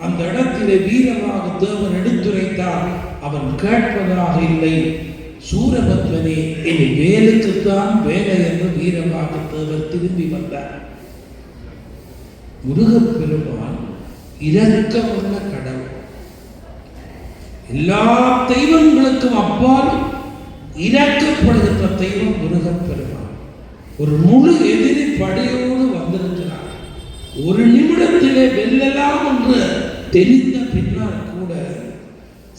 அந்த இடத்திலே வீரபாகு தேவன் எடுத்துரைத்தார். அவன் கேட்பதாக இல்லை. சூரபத்மனே, என் வேலுக்குத்தான் வேலை என்று வீரபாகு தேவர் திரும்பி வந்தார். முருகப்பெருமான் இரக்கமுள்ள கடவுள். எல்லா தெய்வங்களுக்கும் அப்பால் இரக்கப்படுகின்ற தெய்வம் முருகப்பெருமான். ஒரு முழு எதிரி படையோடு வந்திருக்கிறார். ஒரு நிமிடத்திலே வெல்லலாம் என்று தெரிந்த பின்னால் கூட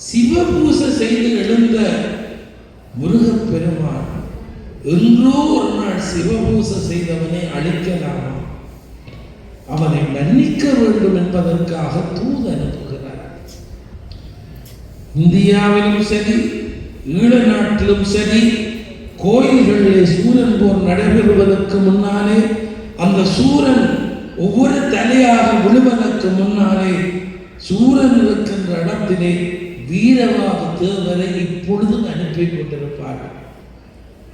சிவபூசை செய்து எழுந்த முருகப்பெருமான் என்றோ ஒரு நாள் சிவபூசை செய்தவனை அழிக்கலாமா, அவனை மன்னிக்க வேண்டும் என்பதற்காக தூது அனுப்புகிறார். இந்தியாவிலும் சரி, ஈழ நாட்டிலும் சரி, கோயில்களிலே சூரன் போர் நடைபெறுவதற்கு முன்னாலே, அந்த சூரன் ஒவ்வொரு தலையாக விழுவதற்கு முன்னாலே சூரன் இருக்கின்ற இடத்திலே வீரபாகு தேவரை இப்பொழுதும் அனுப்பி கொண்டிருப்பார்கள்.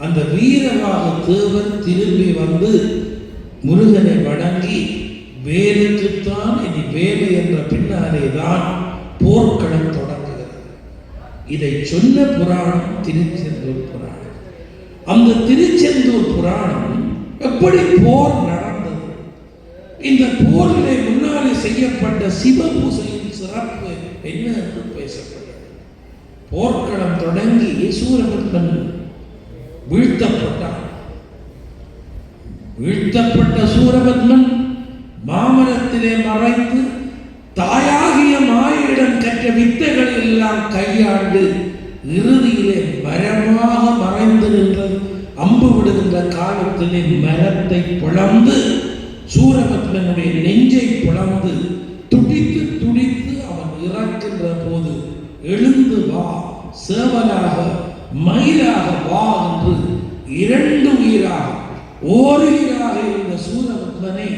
அந்த வீரபாகு தேவர் திரும்பி வந்து முருகனை வணங்கி வேலுக்குத்தான் இனி வேலை என்ற பின்னாலே தான் போர்க்களம் தொடங்குகிறது. இதை சொன்ன புராணம் திருச்செந்தூர் புராணம். அந்த திருச்செந்தூர் புராணம் எப்படி போர் நடந்தது, இந்த போரிலே முன்னாலே செய்யப்பட்ட சிவபூசையின் சிறப்பு என்ன என்று பேசப்பட்டது. போர்க்களம் தொடங்கி சூரபத்மன் வீழ்த்தப்பட்டான். வீழ்த்தப்பட்ட சூரபத்மன் மாமரத்திலே மறைந்து தாயாகிய மாயிடம் கற்ற வித்தைகளை எல்லாம் கையாண்டு இறுதியிலே மரமாக மறைந்து நின்ற அம்பு விடுகின்ற காலத்திலே மரத்தை பிளந்து சூரபத்மனுடைய நெஞ்சை பிளந்து துடித்து துடித்து அவன் இறக்கின்ற போது எழுந்து வா, சேவலாக மயிலாக வா என்று இரண்டு உயிராக ஓர் உயிராக இருந்த சூரபத்மனை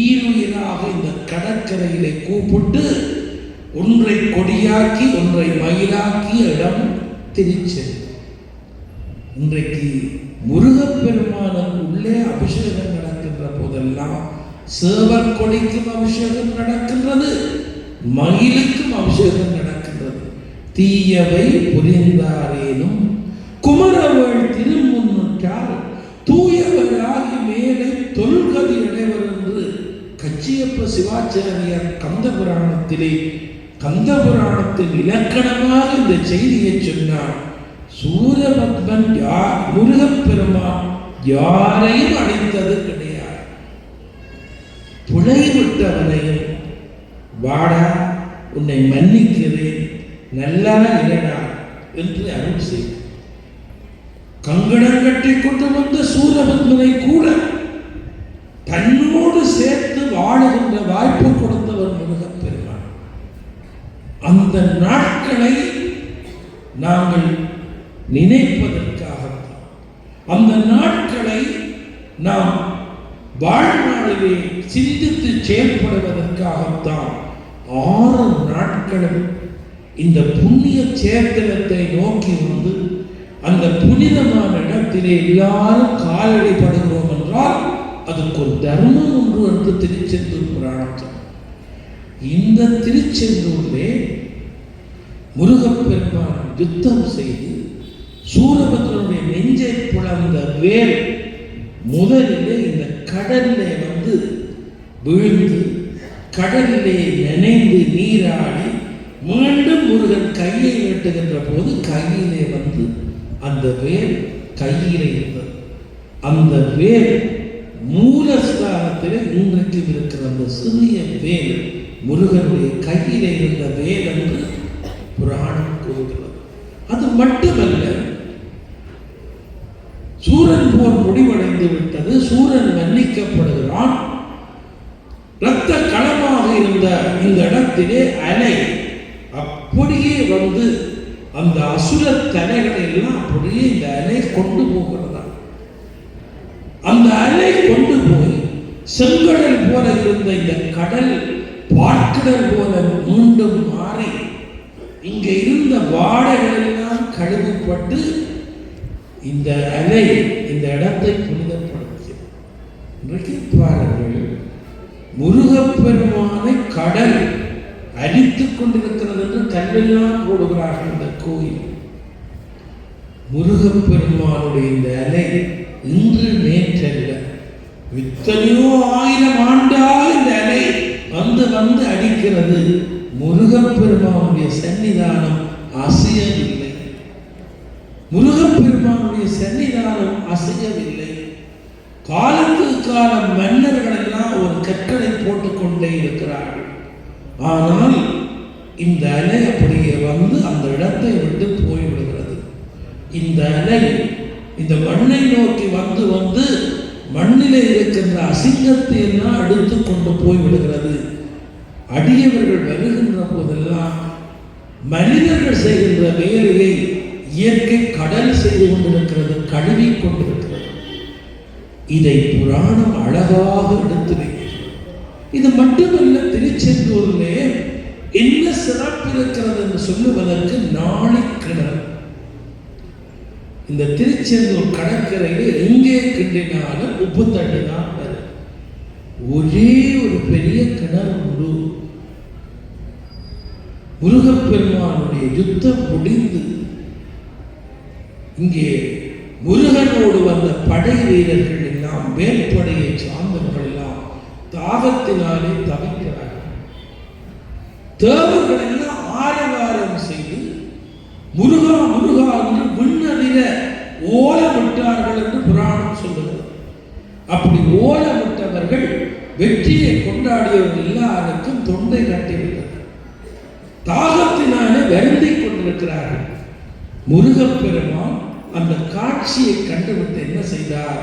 ஈருயிராக இந்த கடற்கரையிலே கூப்பிட்டு ஒன்றை கொடியாக்கி ஒன்றை மயிலாக்கிய இடம் திருச்செந்தூர். இன்றைக்கு முருகப்பெருமானுக்கு உள்ளே அபிஷேகம் நடக்கின்ற போதெல்லாம் சேவல் கொடிக்கும் அபிஷேகம் நடக்கின்றது, மயிலுக்கும் அபிஷேகம் நடக்கின்றது. தீயவை புரிந்தாரேனும் குமரவள் திருமுன்னுற்றால் தூயவராகி மேலே தொல்கதி அடைவர் என்று கச்சியப்ப சிவாச்சாரியார் கந்தபுராணத்தில் இலக்கணமாக இந்த செய்தியை சொன்னார். சூரபத்மன் முருகப்பெருமான் யாரையும் அழைத்தது கிடையாது. புழைவிட்டவனையும் வாடா உன்னை மன்னிக்கிறேன் நல்லா இல்லடா என்று அருள் செய்தார். கங்கணம் கட்டி கொண்டு வந்த சூரபத்மனை கூட தன்னோடு சேர்த்து வாழுகின்ற வாய்ப்பு கொடுத்தவர் முருகப்பெருமான். அந்த நாட்களை நாங்கள் நினைப்பதற்காகத்தான், அந்த நாட்களை நாம் வாழ்நாளிலே சிந்தித்து செயல்படுவதற்காகத்தான் 6 நாட்களும் இந்த புண்ணிய சேத்திரத்தை நோக்கி வந்து அந்த புனிதமான இடத்திலே எல்லாரும் காலடி படுகிறோம் என்றால் அதுக்கு ஒரு தர்மம் ஒன்று என்று திருச்செந்தூர் புராணம். இந்த திருச்செந்தூரிலே முருகப்பெருமான் யுத்தம் செய்து சூரபத்மனுடைய நெஞ்சை புலர்ந்த வேல் முதலிலே இந்த கடலிலே வந்து விழுந்து கடலிலே நனைந்து நீராடி மீண்டும் முருகன் கையை வெட்டுகின்ற போது கையிலே வந்து அந்த வேல் கையிலே இருந்தது. அந்த வேல் மூலஸ்தானத்தில் இன்றைக்கு இருக்கிற அந்த சிறிய வேல் முருகனுடைய கையிலே இருந்த வேல் என்று புராணம் கூறுகிறது. அது மட்டுமல்ல, சூரன் போர் முடிவடைந்து விட்டது, சூரன் மன்னிக்கப்படுகிறான். இரத்த களமாக இருந்த இந்த இடத்திலே அலை அப்படியே வந்து அந்த அசுர தலைகளை எல்லாம் அப்படியே இந்த அலை கொண்டு போகிறதா. அந்த அலை கொண்டு போய் செங்கடல் போல இருந்த இந்த கடல் பாற்கடல் போல மீண்டும் மாறி இங்க இருந்த வாடைகள் எல்லாம் கழுவப்பட்டு இந்த அலை இந்த இடத்தை புனிதப்படுத்துகிறது. இன்றைக்கு பாருங்கள், முருகப்பெருமானை கடல் அடித்துக் கொண்டிருக்கிறது என்று கல்லெல்லாம் போடுகிறார்கள் இந்த கோயில். முருகப்பெருமானுடைய இந்த அலை இன்று நேற்றல்ல, எத்தனையோ 1000 ஆண்டாக இந்த அலை வந்து வந்து அடிக்கிறது. முருகப்பெருமானுடைய சன்னிதானம் அசையவில்லை. முருகப்பெருமானுடைய சன்னிதானம் அசையவில்லை. காலத்துக்கு காலம் மன்னர்கள் எல்லாம் ஒரு கற்களை போட்டுக்கொண்டே இருக்கிறார்கள். ஆனால் இந்த அலை அப்படியே வந்து அந்த இடத்தை விட்டு போய்விடுகிறது. இந்த அலை இந்த மண்ணை நோக்கி வந்து வந்து மண்ணிலே இருக்கின்ற அசிங்கத்தை எல்லாம் எடுத்து கொண்டு போய்விடுகிறது. அடியவர்கள் வருகின்ற போதெல்லாம் மனிதர்கள் செய்கின்ற வேலையை இயற்கை கடல் செய்து கொண்டிருக்கிறது, கழுவி கொண்டிருக்கிறது. இதை புராணம் அழகாக எடுத்து வைக்கிறது. இது மட்டுமல்ல, திருச்செந்தூரிலே என்ன சிறப்பு இருக்கிறது என்று சொல்லுவதற்கு நாளை கிணறு. இந்த திருச்செந்தூர் கடற்கரையில் எங்கே கிண்டினாலும் உப்பு தண்ணி தான் வரும். ஒரே ஒரு பெரிய கிணறு உண்டு. முருகப்பெருமானுடைய யுத்தம் முடிந்து இங்கே முருகனோடு வந்த படை வீரர்கள் எல்லாம், வேல்படையை சார்ந்தவர்கள் எல்லாம் தாகத்தினாலே தவிக்கிறார்கள். தேவர்கள் எல்லாம் ஆரவாரம் செய்து முருகா முருகா என்று விண்ணதிர ஓலமிட்டார்கள் என்று புராணம் சொல்லுகிறது. அப்படி ஓலமிட்டவர்கள் வெற்றியை கொண்டாடியவர்கள் எல்லாருக்கும் தொண்டை கட்டிவிட்டது. தாகத்தினாலே வருந்திக் கொண்டிருக்கிறார்கள். முருகப்பெருமான் அந்த காட்சியை கண்டுவிட்டு என்ன செய்தார்?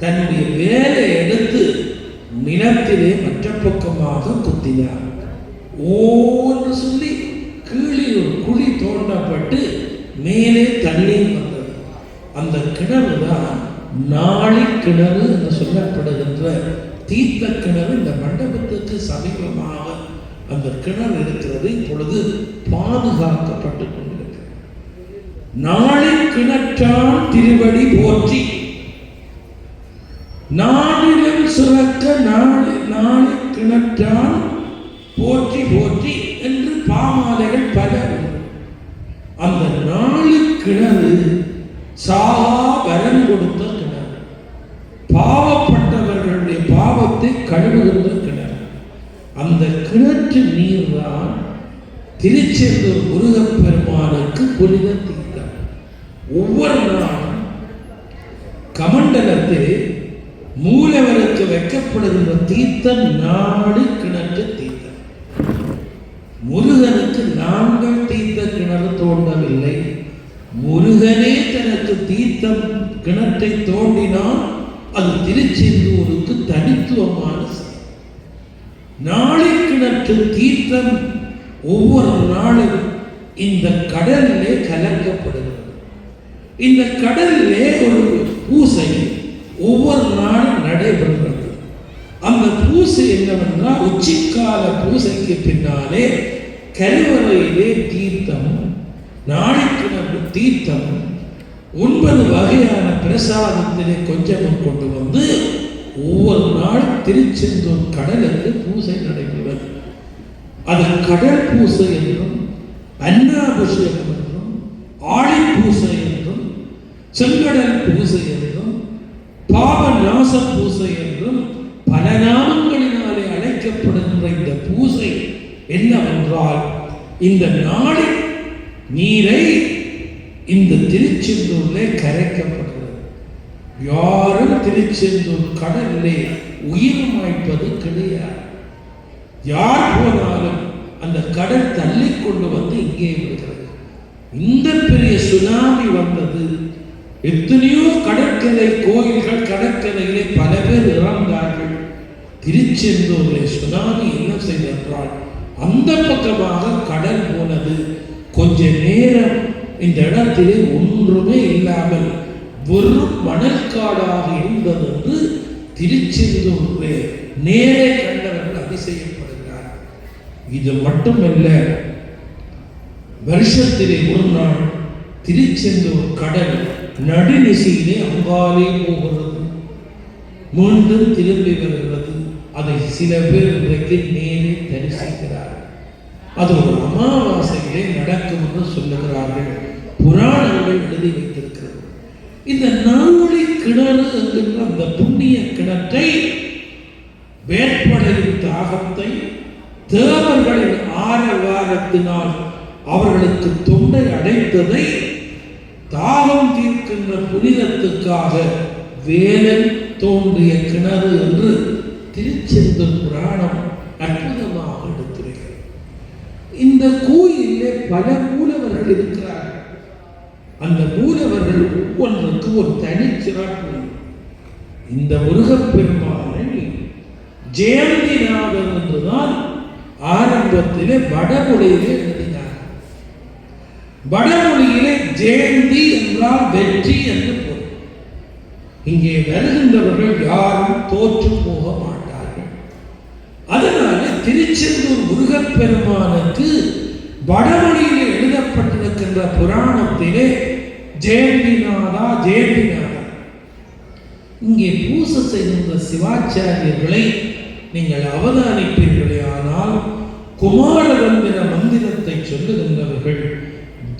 தன்னுடைய வேலை எடுத்து நிலத்திலே மற்ற பக்கமாக குத்தினார். ஓன்னு சொல்லி கீழே ஒரு குழி தோண்டப்பட்டு மேலே தண்ணீர் வந்தது. அந்த கிணறு தான் நாளை கிணறு என்று சொல்லப்படுகின்ற தீர்த்த கிணறு இந்த மண்டபத்துக்கு சமீபமாக அந்த கிணறு இருக்கிறது. இப்பொழுது பாதுகாக்கப்பட்டு கொண்டிருக்கிறது. நாளை கிணற்றான் திருவடி போற்றி, நாளிலும் சுரக்க நாளை கிணற்றான் போற்றி போற்றி என்று பாமாலைகள் பல. அந்த நாலு கிணறு சாகா வரம் கொடுத்த கிணறு, பாவப்பட்டவர்களுடைய பாவத்தை கழுவுகின்ற கிணறு. அந்த கிணற்று நீர் தான் திருச்செந்தூர் முருகப்பெருமானுக்கு புனித தீர்த்தம். ஒவ்வொரு நாளும் கமண்டலத்தில் மூலவருக்கு வைக்கப்படுகின்ற தீர்த்தம் நாடு கிணற்று தீர்த்தம். முருகனுக்கு நாங்கள் தீர்த்த கிணறு தோண்டவில்லை, முருகனே தனக்கு தீர்த்தம் கிணற்றை தோண்டினால் அது திருச்செந்தூருக்கு தனித்துவமான நாளை கிணற்று தீர்த்தம் ஒவ்வொரு நாளும் இந்த கடலிலே கலக்கப்படுகிறது. இந்த கடலிலே ஒரு பூசை ஒவ்வொரு நாளும் நடைபெறுகிறது. அந்த பூசை என்னவென்றால் உச்சிக்கால பூசைக்கு பின்னாலே கருவறையிலே தீர்த்தம், நாளைக்கிணறு தீர்த்தம், 9 வகையான பிரசாதத்திலே கொஞ்சமும் கொண்டு வந்து ஒவ்வொரு நாள் திருச்செந்தூர் கடலுக்கு பூசை நடைபெறுகிறது. அது கடல் பூசை என்றும், அன்னாபிஷேகம் என்றும், ஆழி பூசை என்றும், செங்கடல் பூசை என்றும், பாவ நாச பூசை என்றும் பல நாமங்களினாலே அழைக்கப்படுகின்ற இந்த பூசை என்னவென்றால், இந்த நாளில் நீரை இந்த திருச்செந்தூரிலே கரைக்கப்படுகிறது. யாரும் திருச்செந்தூர் கடலிலே உயிர் மாய்ப்பது கிடையாது. யார் போனாலும் அந்த கடல் தள்ளி கொண்டு வந்து இங்கே விடுகிறது. இந்த பெரிய சுனாமி வந்தது, எத்தனையோ கடற்கரை கோயில்கள் கடற்கரையிலே பல பேர் இறந்தார்கள். திருச்செந்தூரில் சுனாமி என்ன செய்தால் அந்த பக்கமாக கடல் போனது. கொஞ்ச நேரம் இந்த இடத்திலே ஒன்றுமே இல்லாமல் வெறும் மணற்காடாக இருந்தது என்று திருச்செந்தூரிலே நேரே கண்டவர்கள் அதிசயப்படுகிறார். இது மட்டுமல்ல, வருஷத்திலே ஒரு நாள் திருச்செந்தூர் கடல் நடுநிசையிலே அங்காலே போகிறது, மீண்டும் திரும்பி வருகிறது. அதை சில பேர் இன்றைக்கு நேரே தரிசிக்கிறார். அது ஒரு அமாவாசையிலே நடக்கும் என்று சொல்லுகிறார்கள். புராணங்கள் எழுதி வைத்திருக்கிறது. இந்த நாளை கிணறு என்கின்ற அந்த புண்ணிய கிணற்றை, வேட்படையின் தாகத்தை, தேவர்களின் ஆரவாரத்தினால் அவர்களுக்கு தொண்டை அடைத்ததை தாகம் தீர்க்கின்ற புனிதத்துக்காக வேலன் தோன்றிய கிணறு என்று திருச்செந்தூர் புராணம் அற்புதமாக எடுத்திருக்கிறது. இந்த கோயிலே பல மூலவர்கள் இருக்கிறார்கள். அந்த மூலவர்கள் ஒவ்வொன்றுக்கு ஒரு தனி சிறப்பு. இந்த முருகப்பெருமானை ஜெயந்திநாதர் என்றுதான் ஆரம்பத்திலே வடமொழியிலே எழுதினார். வடமொழியிலே ஜெயந்தி என்றால் வெற்றி என்று பொருள். இங்கே வருகின்றவர்கள் யாரும் தோற்று போக மாட்டார்கள். அதனால திருச்செந்தூர் முருகப்பெருமானுக்கு வடமொழியிலே எழுதப்பட்டிருக்கின்ற புராணத்திலே ஜெயந்திநாதா ஜெயந்திநாதா. இங்கே பூசை செய்கின்ற சிவாச்சாரியர்களை நீங்கள் அவதானிப்பீர்களே ஆனால் குமாரதந்திர மந்திரத்தை சொல்லுகின்றவர்கள்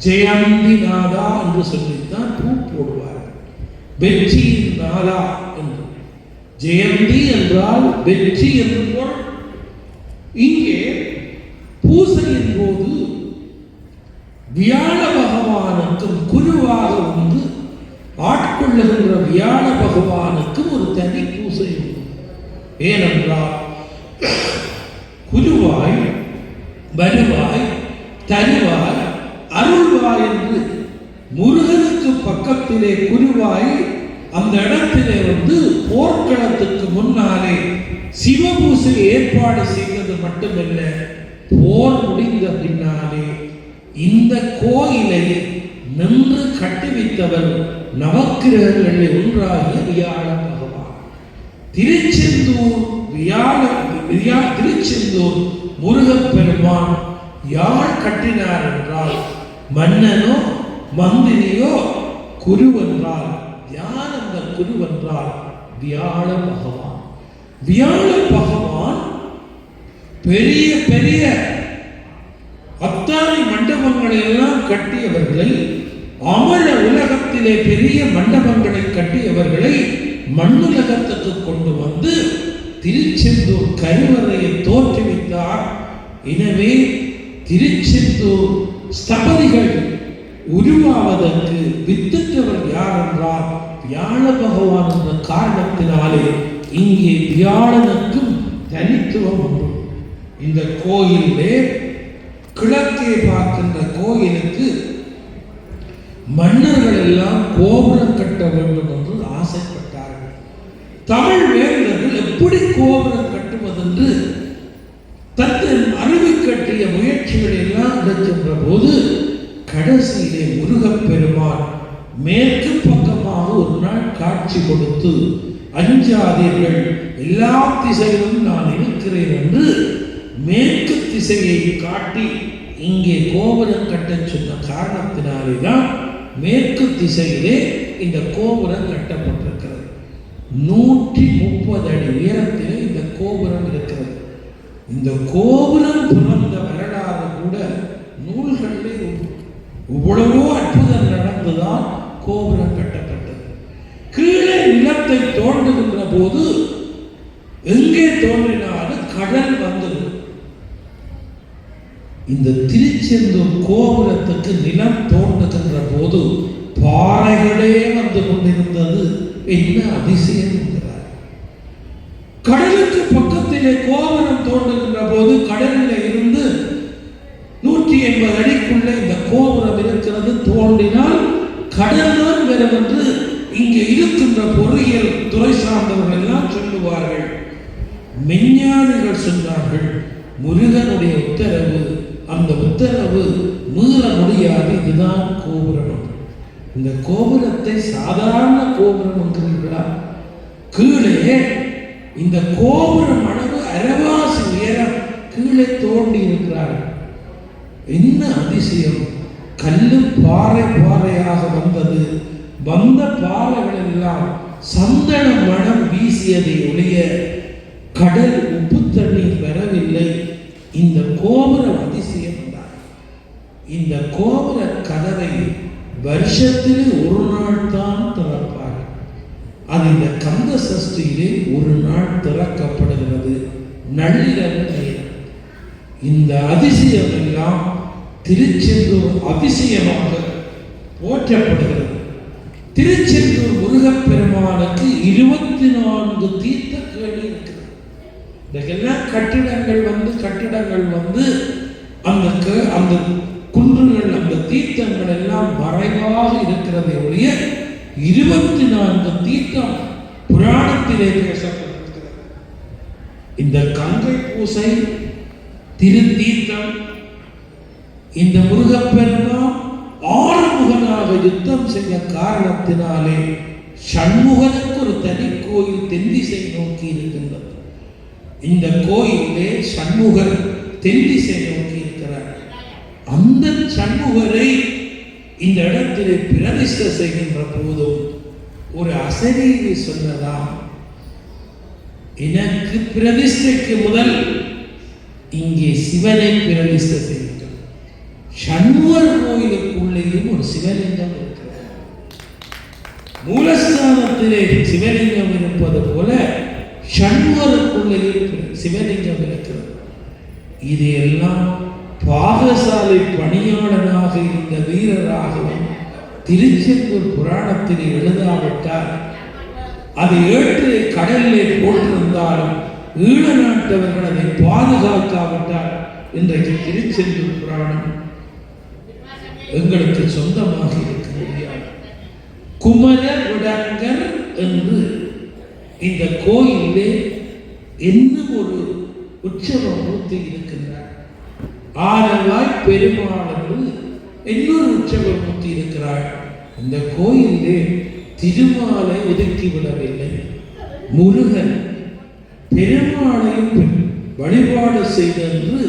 ஜெயந்திநாதா என்று சொல்லித்தான் பூ போடுவார்கள். வெற்றியின் நாதா என்று. ஜெயந்தி என்றால் வெற்றி என்று பொருள். இங்கே பூசையின் போது வியாழ பகவானுக்கும் குருவாக வந்து ஆட்கொள்ளுகின்ற வியாழ பகவானுக்கும் ஒரு தனி பூசை உண்டு. ஏனென்றால் குருவாய், வருவாய், தருவாய், அருள்வாய் என்று முருகனுக்கு பக்கத்திலே குருவாய் அந்த இடத்திலே வந்து போர்க்களத்துக்கு முன்னாலே சிவபூசை ஏற்பாடு செய்தது மட்டுமல்ல, போர் முடிந்த பின்னாலே இந்த கோயிலை நின்று கட்டுவித்தவர் நவக்கிரகங்களில் ஒன்றாகிய வியாழ பகவான். திருச்செந்தூர் திருச்செந்தூர் முருகப்பெருமான் யார் கட்டினார் என்றால் மன்னனோ மந்திரியோ குருவென்றால் யார் அந்த குருவென்றால் வியாழ பகவான். வியாழ பகவான் பெரிய பெரிய அத்தாணி மண்டபங்களை எல்லாம் கட்டியவர்களை, அமர உலகத்திலே பெரிய மண்டபங்களை கட்டியவர்களை மண்ணுலகத்துக்கு கொண்டு வந்து திருச்செந்தூர் கருவறையை தோற்றுவித்தார். எனவே திருச்செந்தூர் ஸ்தபதிகள் உருவாவதற்கு வித்திட்டவர் யார் என்றால் வியாழ பகவான் என்ற காரணத்தினாலே இங்கே வியாழனுக்கும் தனித்துவம் உண்டு. இந்த கோயிலே கிழக்கே பார்க்கின்ற கோயிலுக்கு மன்னர்கள் எல்லாம் கோபுரம் கட்ட வேண்டும் என்று ஆசைப்பட்டார்கள். தமிழ் வேந்தர்கள் எப்படி கோபுரம் கட்டுவதென்று தன் அறிவு கட்டிய முயற்சிகள் எல்லாம் எடுக்கின்ற போது கடைசியிலே முருகப்பெருமான் மேற்கு பக்கமாக ஒரு நாள் காட்சி கொடுத்து, அஞ்சாதீர்கள், எல்லா திசையிலும் நான் இருக்கிறேன் என்று மேற்கு திசையை காட்டி இங்கே கோபுரம் கட்ட சொன்ன காரணத்தினாலே தான் மேற்கு திசையிலே இந்த கோபுரம் கட்டப்பட்டிருக்கிறது. 130 அடி உயரத்திலே இந்த கோபுரம் இருக்கிறது. இந்த கோபுரம் பிறந்த வரலாறு கூட நூல்களிலே இவ்வளவோ அற்புதம் நடந்துதான் கோபுரம் கட்டப்பட்டது. கீழே நிலத்தை தோண்டுகின்ற போது எங்கே தோன்றினாலும் கடல் வந்தது. இந்த திருச்செந்தூர் கோபுரத்துக்கு நிலம் தோண்டுகின்ற போது பாறைகளே வந்து கொண்டிருந்தது. என்ன அதிசயம் என்கிறார். கடலுக்கு பக்கத்திலே கோபுரம் தோண்டுகின்ற போது கடலில் இருந்து 180 அடிக்குள்ள இந்த கோபுரம் இருக்கிறது. தோண்டினால் கடல் தான் வரும் என்று இங்கே இருக்கின்ற பொறியியல் துறை சார்ந்தவர்கள் எல்லாம் சொல்லுவார்கள். மெஞ்ஞானிகள் சொன்னார்கள், முருகனுடைய உத்தரவு, அந்த உத்தரவு மீற முடியாது, இதுதான் கோபுரம். இந்த கோபுரத்தை சாதாரண கோபுரம் என்கிறீர்களா? கீழே இந்த கோபுரம் அளவு அரவாசி உயரம் கீழே தோண்டி இருக்கிறார்கள். என்ன அதிசயம்! கல்லு பாறை பாறையாக வந்தது. வந்த பாறைகள் எல்லாம் சந்தன மனம் வீசியதை ஒழிய கடல் உப்பு தண்ணீர் வரவில்லை. இந்த கோபுரம் அதிசயம் தான். இந்த கோபுர கதவை வருஷத்தில் ஒரு நாள் தான் திறப்பார். அது இந்த கந்த சஷ்டியிலே ஒரு நாள் திறக்கப்படுகிறது, நள்ளிரவு நேரம். இந்த அதிசயம் எல்லாம் திருச்செந்தூர் அதிசயமாக போற்றப்படுகிறது. திருச்செந்தூர் முருகப்பெருமானுக்கு 24 தீர்த்த கேணி இருக்கிறது. இதெல்லாம் கட்டிடங்கள் வந்து அந்த குன்றுகள், அந்த தீர்த்தங்கள் எல்லாம் மறைவாக இருக்கிறதை ஒழிய 24 தீர்த்தம் புராணத்திலே பேசப்பட்டிருக்கிறது. இந்த கங்கை பூசை திருத்தீர்த்தம், இந்த முருகப்பெருமான் ஆறுமுகனாக யுத்தம் செய்ய காரணத்தினாலே சண்முகனுக்கு ஒரு தனி கோயில் தென்திசை நோக்கி இருக்கின்றது. இந்த கோயிலே சண்முகர் தென்திசை நோக்கி இருக்கிறார். அந்த சண்முகரை இந்த இடத்திலே பிரதிஷ்டை செய்கின்ற போதும் ஒரு அசரீரி சொன்னதாம், எனக்கு பிரதிஷ்டைக்கு முதல் இங்கே சிவனை பிரதிஷ்டை செய்யும். சண்முகர் கோயிலுக்குள்ளேயும் ஒரு சிவலிங்கம் இருக்கிறது. மூலஸ்தானத்திலே சிவலிங்கம் இருப்பது போல சண்முகருக்குள்ளேயும் சிவலிங்கம் இருக்கிறது. இதையெல்லாம் பாகசாலை பணியாளனாக இருந்த வீரராகவும் திருச்செந்தூர் புராணத்தில் எழுதாவிட்டால், அதை ஏற்று கடலிலே போட்டிருந்தாலும் ஈழ நாட்டவர்கள் அதை பாதுகாக்காவிட்டால் இன்றைக்கு திருச்செந்தூர் புராணம் எங்களுக்கு சொந்தமாக இருக்க முடியாது. குமர விடங்கர் என்று இந்த கோயிலே இன்னும் ஒரு உற்சவ மூர்த்தி இருக்கின்றார். ஆரவாய் பெருமாள் என்று இன்னொரு உற்சவ மூர்த்தி இருக்கிறார். இந்த கோயிலே திருமாலை ஒதுக்கிவிடவில்லை. முருகன் பெருமாளையும் வழிபாடு செய்தென்று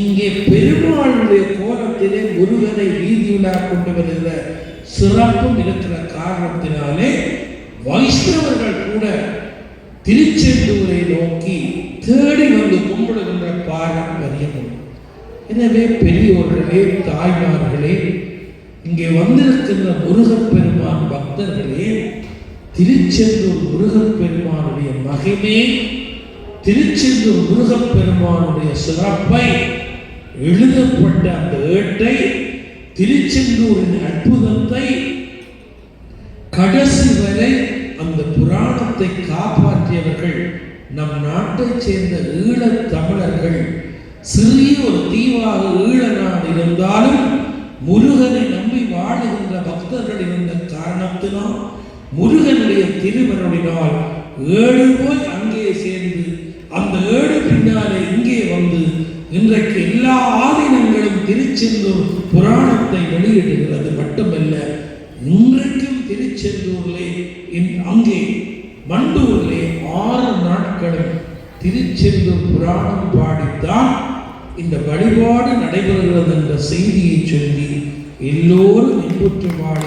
இங்கே பெருமாளுடைய கோலத்திலே முருகனை வீதியுலா கொண்டு வருகிற சிறப்பும் இருக்கிற காரணத்தினாலே வைஷ்ணவர்கள் கூட திருச்செந்தூரை நோக்கி தேடி வந்து கும்பிடுகின்ற பாரம்பரியம். எனவே பெரியோர்களே, தாய்மார்களே, இங்கே வந்திருக்கின்ற முருகப்பெருமான் பக்தர்களே, திருச்செந்தூர் முருகப்பெருமானுடைய மகிமே, திருச்செந்தூர் முருகப்பெருமானுடைய சிறப்பை, எழுதப்பட்ட அந்த ஏட்டை, திருச்செந்தூரின் அற்புதத்தை கடைசி வரை அந்த புராணத்தை காப்பாற்றியவர்கள் நம் நாட்டை சேர்ந்த ஈழத் தமிழர்கள். சிறிய ஒரு தீவாக ஈழ நாடு இருந்தாலும் முருகனை நம்பி வாழுகின்ற பக்தர்கள் இருந்த காரணத்தினால் முருகனுடைய திருவருளினால் 7 போய் அங்கே சேர்ந்து அந்த 7 பின்னாலே இங்கே வந்து இன்றைக்கு எல்லா ஆதீனங்களும் திருச்செந்தூர் புராணத்தை வெளியிடுகிறது. மட்டுமல்ல, இன்றைக்கும் திருச்செந்தூரிலே அங்கே மண்டூரிலே 6 நாட்களும் திருச்செந்தூர் புராணம் பாடித்தான் இந்த வழிபாடு நடைபெறுகிறது என்ற செய்தியை சொல்லி எல்லோரும் இன்புற்று வாழ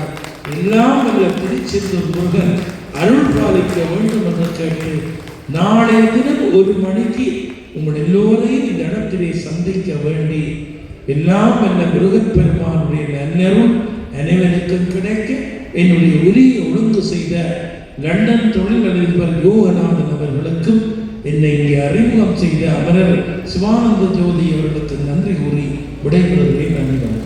எல்லாம் வல்ல திருச்செந்தூர் முருகன் அருள் பாலிக்க வேண்டும் என்று கேட்டு நாளைய தினம் 1 மணிக்கு உங்கள் எல்லோரையும் இந்த இடத்திலே சந்திக்க வேண்டி எல்லாம் வல்ல முருகப்பெருமானுடைய நன்னருள் அனைவருக்கும் கிடைக்க என்னுடைய உரிய ஒழுங்கு செய்த லண்டன் தொழிலதிபர் யோகநாதன் அவர்களுக்கும் என்னை இங்கே அறிமுகம் செய்த அமரர் சிவானந்த ஜோதி அவர்களுக்கு நன்றி கூறி விடைபெறுகிறேன். நன்றி.